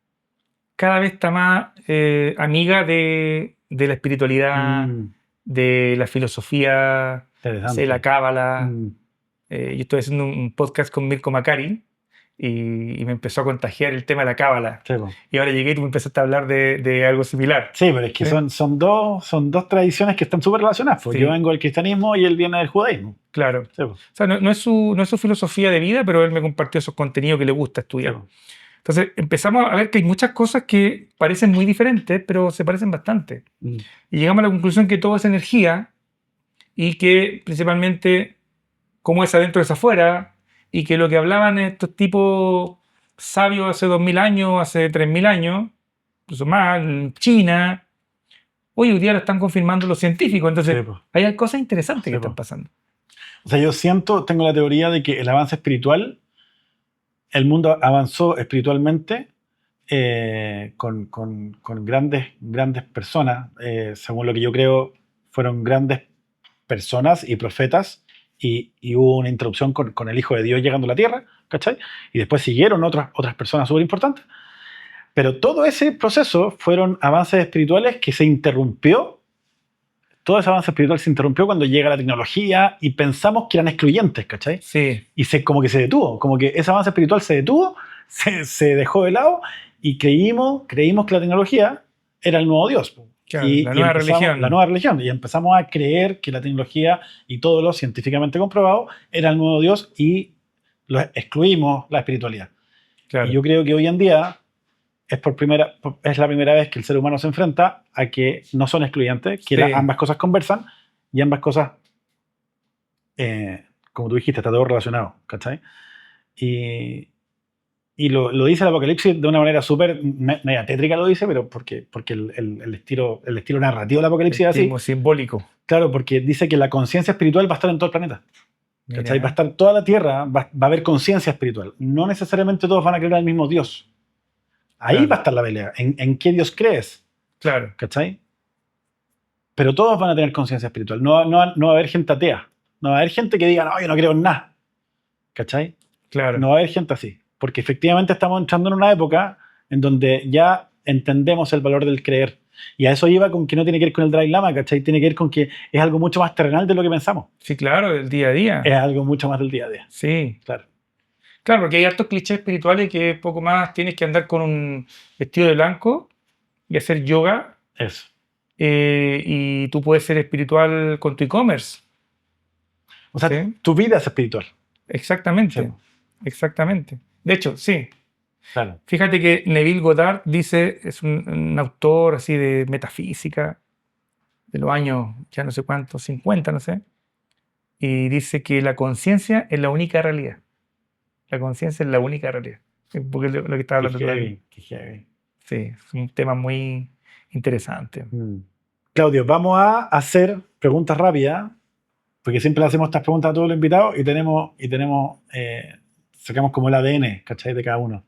cada vez está más amiga de la espiritualidad, de la filosofía, Interesante. de la cábala. Mm, Yo estoy haciendo un podcast con Mirko Macari y me empezó a contagiar el tema de la cábala. sí, po. Y ahora llegué y tú me empezaste a hablar de algo similar. Sí, pero es que ¿Sí? son dos tradiciones que están súper relacionadas. Pues. Sí. Yo vengo del cristianismo y él viene del judaísmo. Claro. Sí, po. O sea, no es su filosofía de vida, pero él me compartió esos contenidos que le gusta estudiar. Sí, po. Entonces empezamos a ver que hay muchas cosas que parecen muy diferentes, pero se parecen bastante. Mm, Y llegamos a la conclusión que todo es energía y que principalmente como es adentro es afuera, y que lo que hablaban estos tipos sabios hace 2000 años, hace 3000 años, incluso más, en China, hoy día lo están confirmando los científicos. Entonces sí, po. hay cosas interesantes Sí, que po. están pasando. O sea, tengo la teoría de que el avance espiritual, el mundo avanzó espiritualmente con grandes personas. Según lo que yo creo, fueron grandes personas y profetas, y hubo una interrupción con el Hijo de Dios llegando a la tierra, ¿cachai? Y después siguieron otras personas súper importantes. Pero todo ese proceso fueron avances espirituales que se interrumpió. Todo ese avance espiritual se interrumpió cuando llega la tecnología y pensamos que eran excluyentes, ¿cachai? Sí, Y como que se detuvo, como que ese avance espiritual se detuvo, se dejó de lado y creímos que la tecnología era el nuevo Dios. claro, la nueva religión. La nueva religión. Y empezamos a creer que la tecnología y todo lo científicamente comprobado era el nuevo Dios y excluimos la espiritualidad. Claro. Y yo creo que hoy en día es la primera vez que el ser humano se enfrenta a que no son excluyentes, que Sí. ambas cosas conversan y ambas cosas, como tú dijiste, está todo relacionado, ¿cachai? Y lo dice el Apocalipsis de una manera súper media tétrica, lo dice, pero porque el estilo narrativo del Apocalipsis es así. Como simbólico. Claro, porque dice que la conciencia espiritual va a estar en todo el planeta. ¿Cachai? Va a estar toda la Tierra, va a haber conciencia espiritual. No necesariamente todos van a creer al mismo Dios. Ahí Claro. va a estar la pelea. ¿En qué Dios crees? Claro. ¿Cachai? Pero todos van a tener conciencia espiritual. No va a haber gente atea. No va a haber gente que diga, no, yo no creo en nada. ¿Cachai? Claro. No va a haber gente así. Porque efectivamente estamos entrando en una época en donde ya entendemos el valor del creer. Y a eso iba con que no tiene que ver con el Dalai Lama, ¿cachai? Tiene que ver con que es algo mucho más terrenal de lo que pensamos. Sí, claro, el día a día. Es algo mucho más del día a día. Sí. Claro. Claro, porque hay hartos clichés espirituales que poco más tienes que andar con un vestido de blanco y hacer yoga. Eso. Y tú puedes ser espiritual con tu e-commerce. O sea, ¿Sí? tu vida es espiritual. Exactamente. Sí. Exactamente. De hecho, sí. Claro. Fíjate que Neville Goddard dice, es un autor así de metafísica de los años, ya no sé cuántos, 50, no sé, y dice que la conciencia es la única realidad. La conciencia es la única realidad. Porque es lo que estaba hablando tú. Qué heavy. Sí, es un tema muy interesante. Claudio, vamos a hacer preguntas rápidas, porque siempre le hacemos estas preguntas a todos los invitados y sacamos como el ADN, ¿cachai? De cada uno.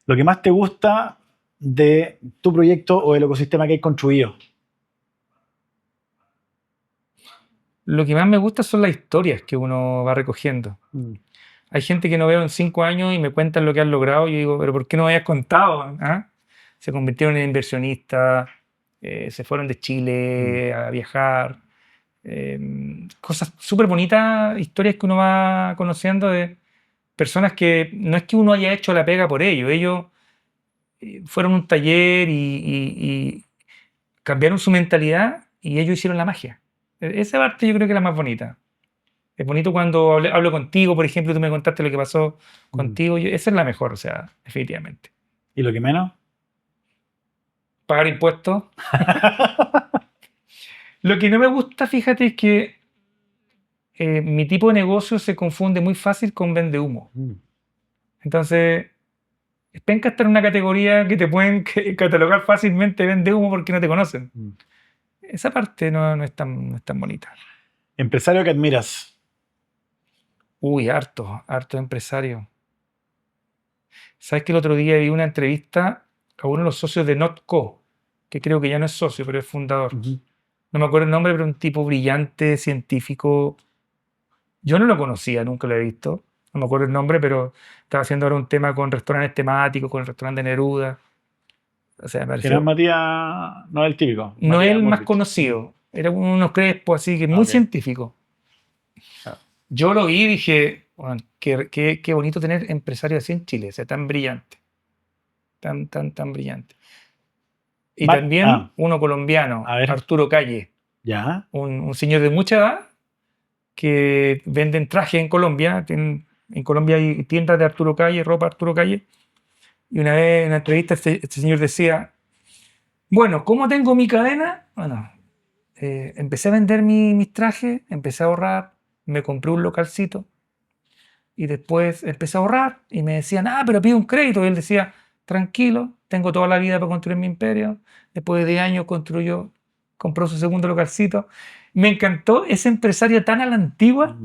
Lo que más te gusta de tu proyecto o el ecosistema que hay construido. Lo que más me gusta son las historias que uno va recogiendo. Hay gente que no veo en 5 años y me cuentan lo que han logrado y yo digo, pero ¿por qué no me habías contado? ¿Ah? Se convirtieron en inversionistas, se fueron de Chile a viajar. Cosas súper bonitas, historias que uno va conociendo de personas que no es que uno haya hecho la pega por ellos fueron a un taller y cambiaron su mentalidad y ellos hicieron la magia. Esa parte yo creo que es la más bonita. Es bonito cuando hablo contigo, por ejemplo, tú me contaste lo que pasó contigo. Esa es la mejor, o sea, definitivamente. ¿Y lo que menos? Pagar impuestos. Lo que no me gusta, fíjate, es que mi tipo de negocio se confunde muy fácil con vende humo. Entonces, es penca estar en una categoría que te pueden catalogar fácilmente vende humo porque no te conocen. Esa parte no es tan bonita. ¿Empresario que admiras? Uy, harto empresario. ¿Sabes que el otro día vi una entrevista a uno de los socios de Notco, que creo que ya no es socio, pero es fundador? No me acuerdo el nombre, pero un tipo brillante, científico. Yo no lo conocía, nunca lo he visto. No me acuerdo el nombre, pero estaba haciendo ahora un tema con restaurantes temáticos, con el restaurante Neruda. O sea, me pareció... Que no es Matías, no es el típico. No Matías es el más Morvich. conocido. Era unos crespos así, que muy científico. Yo lo vi y dije, bueno, qué bonito tener empresarios así en Chile, o sea, tan brillante. Tan brillante. Y también uno colombiano, Arturo Calle. ¿Ya? Un señor de mucha edad que venden trajes en Colombia. En Colombia hay tiendas de Arturo Calle, ropa Arturo Calle. Y una vez en una entrevista este señor decía, bueno, ¿cómo tengo mi cadena? Bueno, empecé a vender mis trajes, empecé a ahorrar, me compré un localcito y después empecé a ahorrar y me decían, pero pide un crédito. Y él decía, tranquilo, tengo toda la vida para construir mi imperio. Después de 10 años compró su segundo localcito. Me encantó ese empresario tan a la antigua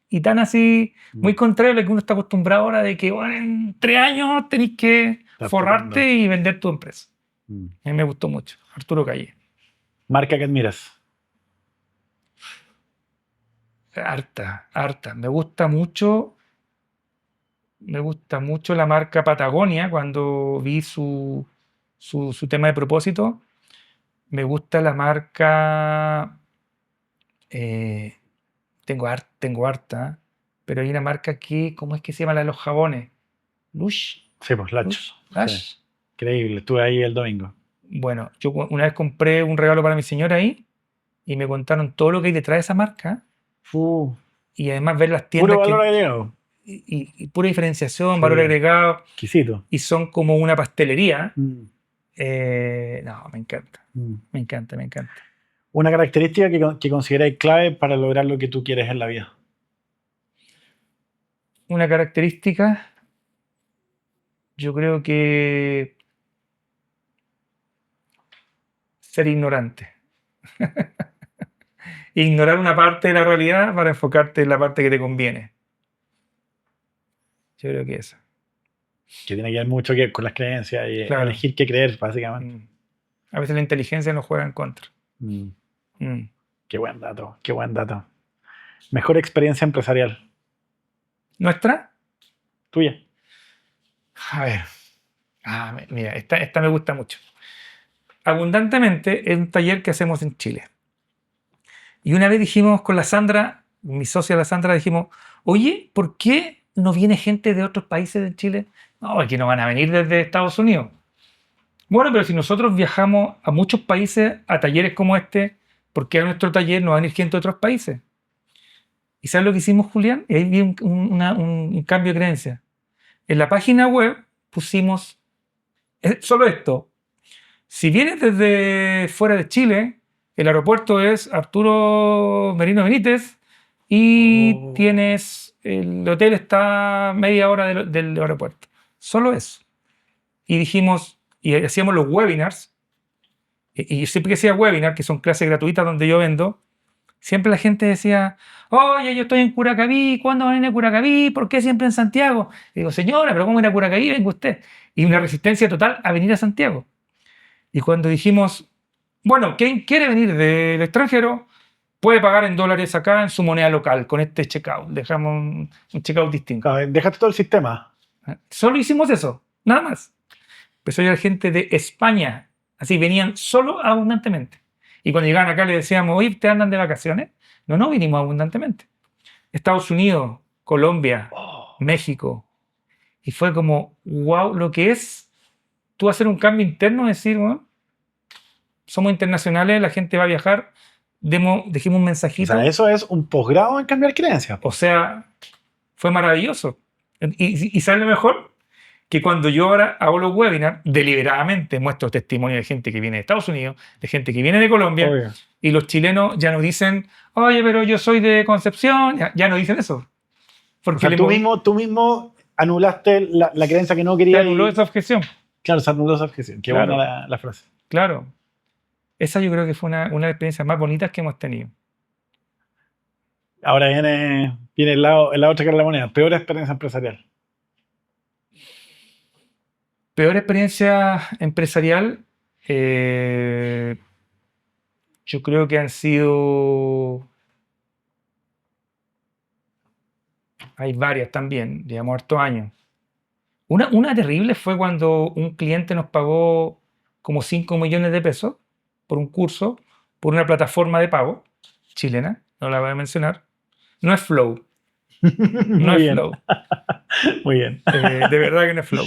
y tan así, muy contrario a lo que uno está acostumbrado ahora de que bueno, en 3 años tenés que forrarte y vender tu empresa. A mí me gustó mucho, Arturo Calle. ¿Marca que admiras? Harta. Me gusta mucho la marca Patagonia cuando vi su tema de propósito. Me gusta la marca... tengo harta, pero hay una marca que, ¿cómo es que se llama la de los jabones? Lush. Sí, pues Lush. Sí. Increíble, estuve ahí el domingo. Bueno, yo una vez compré un regalo para mi señora ahí y me contaron todo lo que hay detrás de esa marca. Y además ver las tiendas. Puro valor agregado. Y pura diferenciación, valor agregado. Exquisito. Y son como una pastelería. No, me encanta. Me encanta. Una característica que consideráis clave para lograr lo que tú quieres en la vida. Una característica, yo creo que ser ignorante. Ignorar una parte de la realidad para enfocarte en la parte que te conviene. Yo creo que eso. Que tiene que ver mucho con las creencias y claro. Elegir qué creer, básicamente. A veces la inteligencia nos juega en contra. Mm. Qué buen dato, qué buen dato. Mejor experiencia empresarial. ¿Nuestra? Tuya. A ver. Mira, esta me gusta mucho. Abundantemente es un taller que hacemos en Chile. Y una vez dijimos con la Sandra, mi socia la Sandra, dijimos, oye, ¿por qué no viene gente de otros países de Chile? No, aquí no van a venir desde Estados Unidos. Bueno, pero si nosotros viajamos a muchos países a talleres como este, ¿por qué a nuestro taller no va a venir gente de otros países? ¿Y sabes lo que hicimos, Julián? Y ahí vi un cambio de creencia. En la página web pusimos solo esto. Si vienes desde fuera de Chile, el aeropuerto es Arturo Merino Benítez y el hotel está a media hora del aeropuerto. Solo eso. Y dijimos, y hacíamos los webinars, y siempre que hacía webinar, que son clases gratuitas donde yo vendo, siempre la gente decía, oye, yo estoy en Curacaví, ¿cuándo van a ir a Curacaví? ¿Por qué siempre en Santiago? Y digo, señora, pero ¿cómo ir a Curacaví? Venga usted. Y una resistencia total a venir a Santiago. Y cuando dijimos, bueno, ¿quién quiere venir del extranjero? Puede pagar en dólares acá en su moneda local con este checkout. Dejamos un checkout distinto. Claro, dejaste todo el sistema. Solo hicimos eso, nada más. Empezó a llegar gente de España. Así venían solo abundantemente. Y cuando llegaban acá le decíamos, oye, ¿ustedes andan de vacaciones? No, no, vinimos abundantemente. Estados Unidos, Colombia, México. Y fue como, wow, lo que es tú hacer un cambio interno, decir, bueno, somos internacionales, la gente va a viajar, dejemos un O mensajito. sea, eso es un posgrado en cambiar creencias. O sea, fue maravilloso. Y ¿sabes lo mejor? Que cuando yo ahora hago los webinars, deliberadamente muestro testimonio de gente que viene de Estados Unidos, de gente que viene de Colombia, Obvio. y los chilenos ya no dicen, oye, pero yo soy de Concepción, ya no dicen eso. O Porque sea, tú mismo anulaste la creencia que no se querías. anuló esa objeción. Claro, se anuló esa objeción. Qué Claro. buena la frase. Claro. Esa yo creo que fue una de las experiencias más bonitas que hemos tenido. Ahora viene la otra cara de la moneda. Peor experiencia empresarial. Peor experiencia empresarial, yo creo que han sido... Hay varias también, digamos, hartos años. Una terrible fue cuando un cliente nos pagó como 5 millones de pesos por un curso, por una plataforma de pago chilena, no la voy a mencionar. No es Flow, no Muy es bien. Flow. Muy bien. De verdad que no es Flow.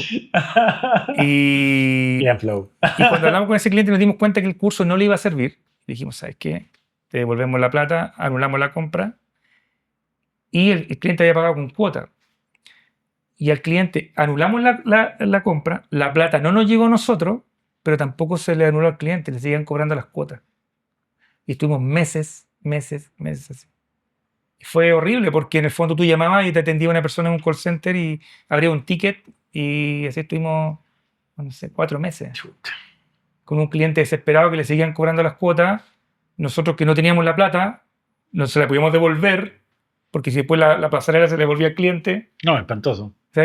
Y Bien, Flow. cuando hablamos con ese cliente nos dimos cuenta que el curso no le iba a servir. Dijimos, ¿sabes qué? Te devolvemos la plata, anulamos la compra. Y el cliente había pagado con cuota. Y al cliente anulamos la compra, la plata no nos llegó a nosotros, pero tampoco se le anuló al cliente, le seguían cobrando las cuotas. Y estuvimos meses así. Y fue horrible porque en el fondo tú llamabas y te atendía una persona en un call center y abría un ticket y así estuvimos, no sé, 4 meses. Con un cliente desesperado que le seguían cobrando las cuotas, nosotros que no teníamos la plata, no se la podíamos devolver, porque si después la pasarela se le devolvía al cliente. No, espantoso. O sea,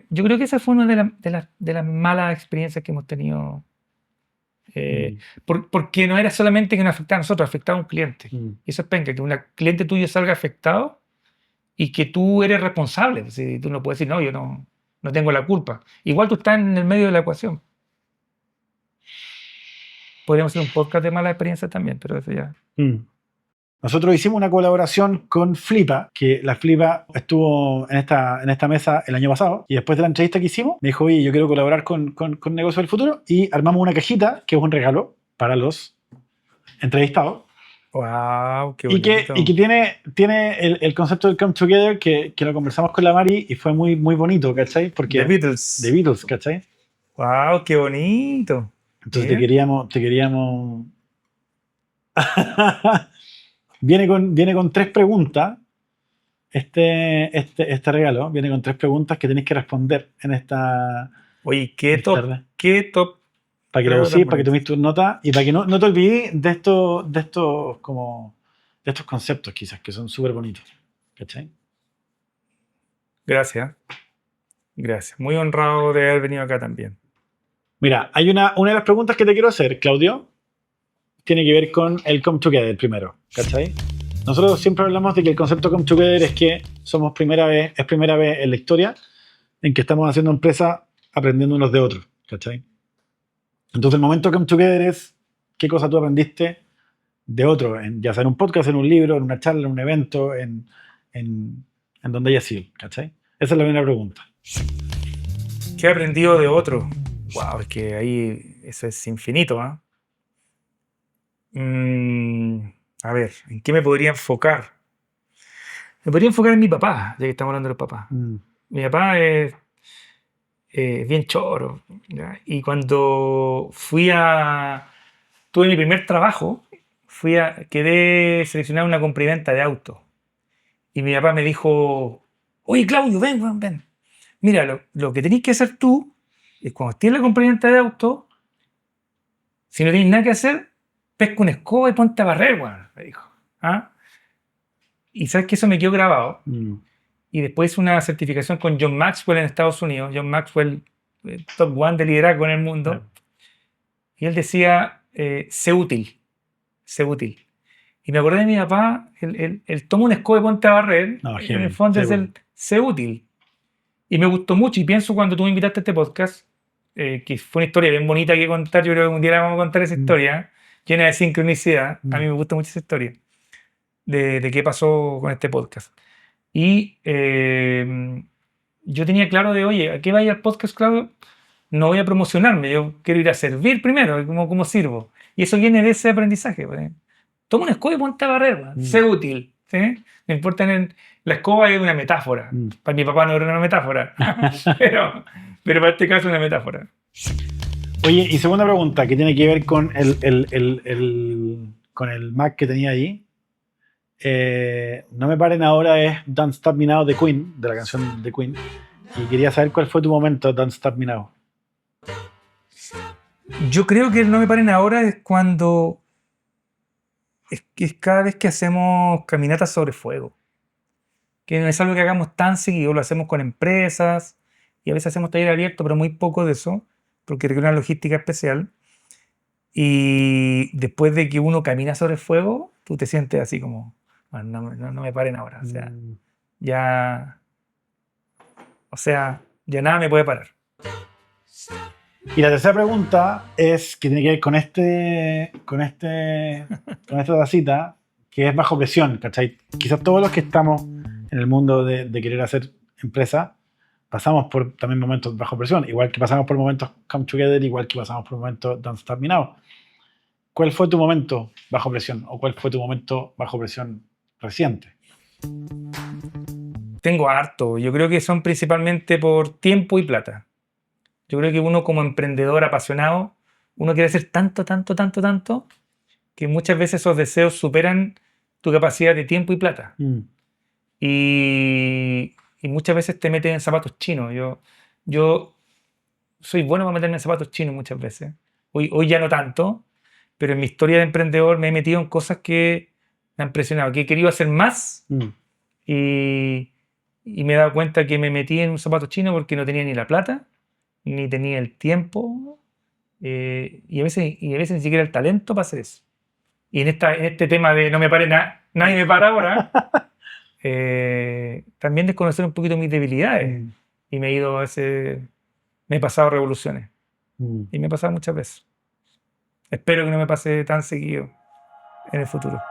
yo creo que esa fue una de las malas experiencias que hemos tenido. Porque no era solamente que nos afectaba a nosotros, afectaba a un cliente. Y eso es penca, que un cliente tuyo salga afectado y que tú eres responsable. Si tú no puedes decir, no, yo no tengo la culpa. Igual tú estás en el medio de la ecuación. Podríamos hacer un podcast de malas experiencias también, pero eso ya. Nosotros hicimos una colaboración con Flipa, que la Flipa estuvo en esta mesa el año pasado, y después de la entrevista que hicimos, me dijo, oye, yo quiero colaborar con Negocio del Futuro, y armamos una cajita, que es un regalo para los entrevistados. ¡Wow! ¡Qué Y bonito! que tiene el concepto del Come Together, que lo conversamos con la Mari, y fue muy, muy bonito, ¿cachai? Porque The Beatles. The Beatles, ¿cachai? ¡Wow! ¡Qué bonito! Entonces Bien. te queríamos... Viene con 3 preguntas. Este regalo viene con 3 preguntas que tenéis que responder en esta. Oye, qué top. tarde. Qué top. Para que lo uséis, para que toméis tus notas y para que no te olvides de estos conceptos, quizás, que son súper bonitos. ¿Cachai? Gracias. Gracias. Muy honrado de haber venido acá también. Mira, hay una de las preguntas que te quiero hacer, Claudio. tiene que ver con el come together primero, ¿cachai? Nosotros siempre hablamos de que el concepto come together es que es primera vez en la historia en que estamos haciendo empresa aprendiendo unos de otros, ¿cachai? Entonces el momento come together es qué cosa tú aprendiste de otro, ya sea en un podcast, en un libro, en una charla, en un evento, en donde haya sido, ¿cachai? Esa es la primera pregunta. ¿Qué he aprendido de otro? Wow, es que ahí eso es infinito, ¿ah? A ver, ¿en qué me podría enfocar? Me podría enfocar en mi papá, ya que estamos hablando de los papás. Mi papá es bien choro, ¿ya? Y cuando tuve mi primer trabajo, quedé seleccionado en una compra y venta de autos. Y mi papá me dijo, oye Claudio, ven. Mira, lo que tenés que hacer tú es cuando estés en la compra y venta de autos, si no tienes nada que hacer, pesca una escoba y ponte a barrer, weón, me dijo. ¿Ah? Y sabes que eso me quedó grabado. Y después hice una certificación con John Maxwell en Estados Unidos. John Maxwell, top one de liderazgo en el mundo. Y él decía, sé útil. Y me acordé de mi papá, él toma una escoba y ponte a barrer. En el fondo es el sé útil. Y me gustó mucho. Y pienso cuando tú me invitaste a este podcast, que fue una historia bien bonita que contar. Yo creo que un día vamos a contar esa historia, llena de sincronicidad. A mí me gusta mucho esa historia de qué pasó con este podcast. Y yo tenía claro de, oye, ¿a qué vaya el podcast, Claudio? No voy a promocionarme, yo quiero ir a servir primero, como sirvo. Y eso viene de ese aprendizaje. Pues. Toma una escoba y ponte a barrer, sé útil. ¿Sí? No importa, la escoba es una metáfora. Para mi papá no era una metáfora, pero para este caso es una metáfora. Oye, y segunda pregunta, que tiene que ver con con el Mac que tenía ahí. No me paren ahora es Don't Stop Me Now de Queen, de la canción de Queen. Y quería saber cuál fue tu momento Don't Stop Me Now. Yo creo que el no me paren ahora es cuando es cada vez que hacemos caminatas sobre fuego, que no es algo que hagamos tan seguido, lo hacemos con empresas y a veces hacemos taller abierto, pero muy poco de eso porque requiere una logística especial. Y después de que uno camina sobre el fuego, tú te sientes así como, no me paren ahora, ya nada me puede parar. Y la tercera pregunta es que tiene que ver con esta tacita, que es bajo presión, ¿cachai? Quizás todos los que estamos en el mundo de querer hacer empresa, pasamos por también momentos bajo presión, igual que pasamos por momentos come together, igual que pasamos por momentos don't stop me now. ¿Cuál fue tu momento bajo presión o cuál fue tu momento bajo presión reciente? Tengo harto. Yo creo que son principalmente por tiempo y plata. Yo creo que uno como emprendedor apasionado, uno quiere hacer tanto, que muchas veces esos deseos superan tu capacidad de tiempo y plata. Y muchas veces te metes en zapatos chinos. Yo soy bueno para meterme en zapatos chinos muchas veces. Hoy ya no tanto, pero en mi historia de emprendedor me he metido en cosas que me han impresionado, que he querido hacer más y me he dado cuenta que me metí en un zapato chino porque no tenía ni la plata, ni tenía el tiempo y a veces ni siquiera el talento para hacer eso. Y en este tema de no me pare nadie me para ahora, también desconocer un poquito mis debilidades y me he pasado revoluciones y me he pasado muchas veces. Espero que no me pase tan seguido en el futuro.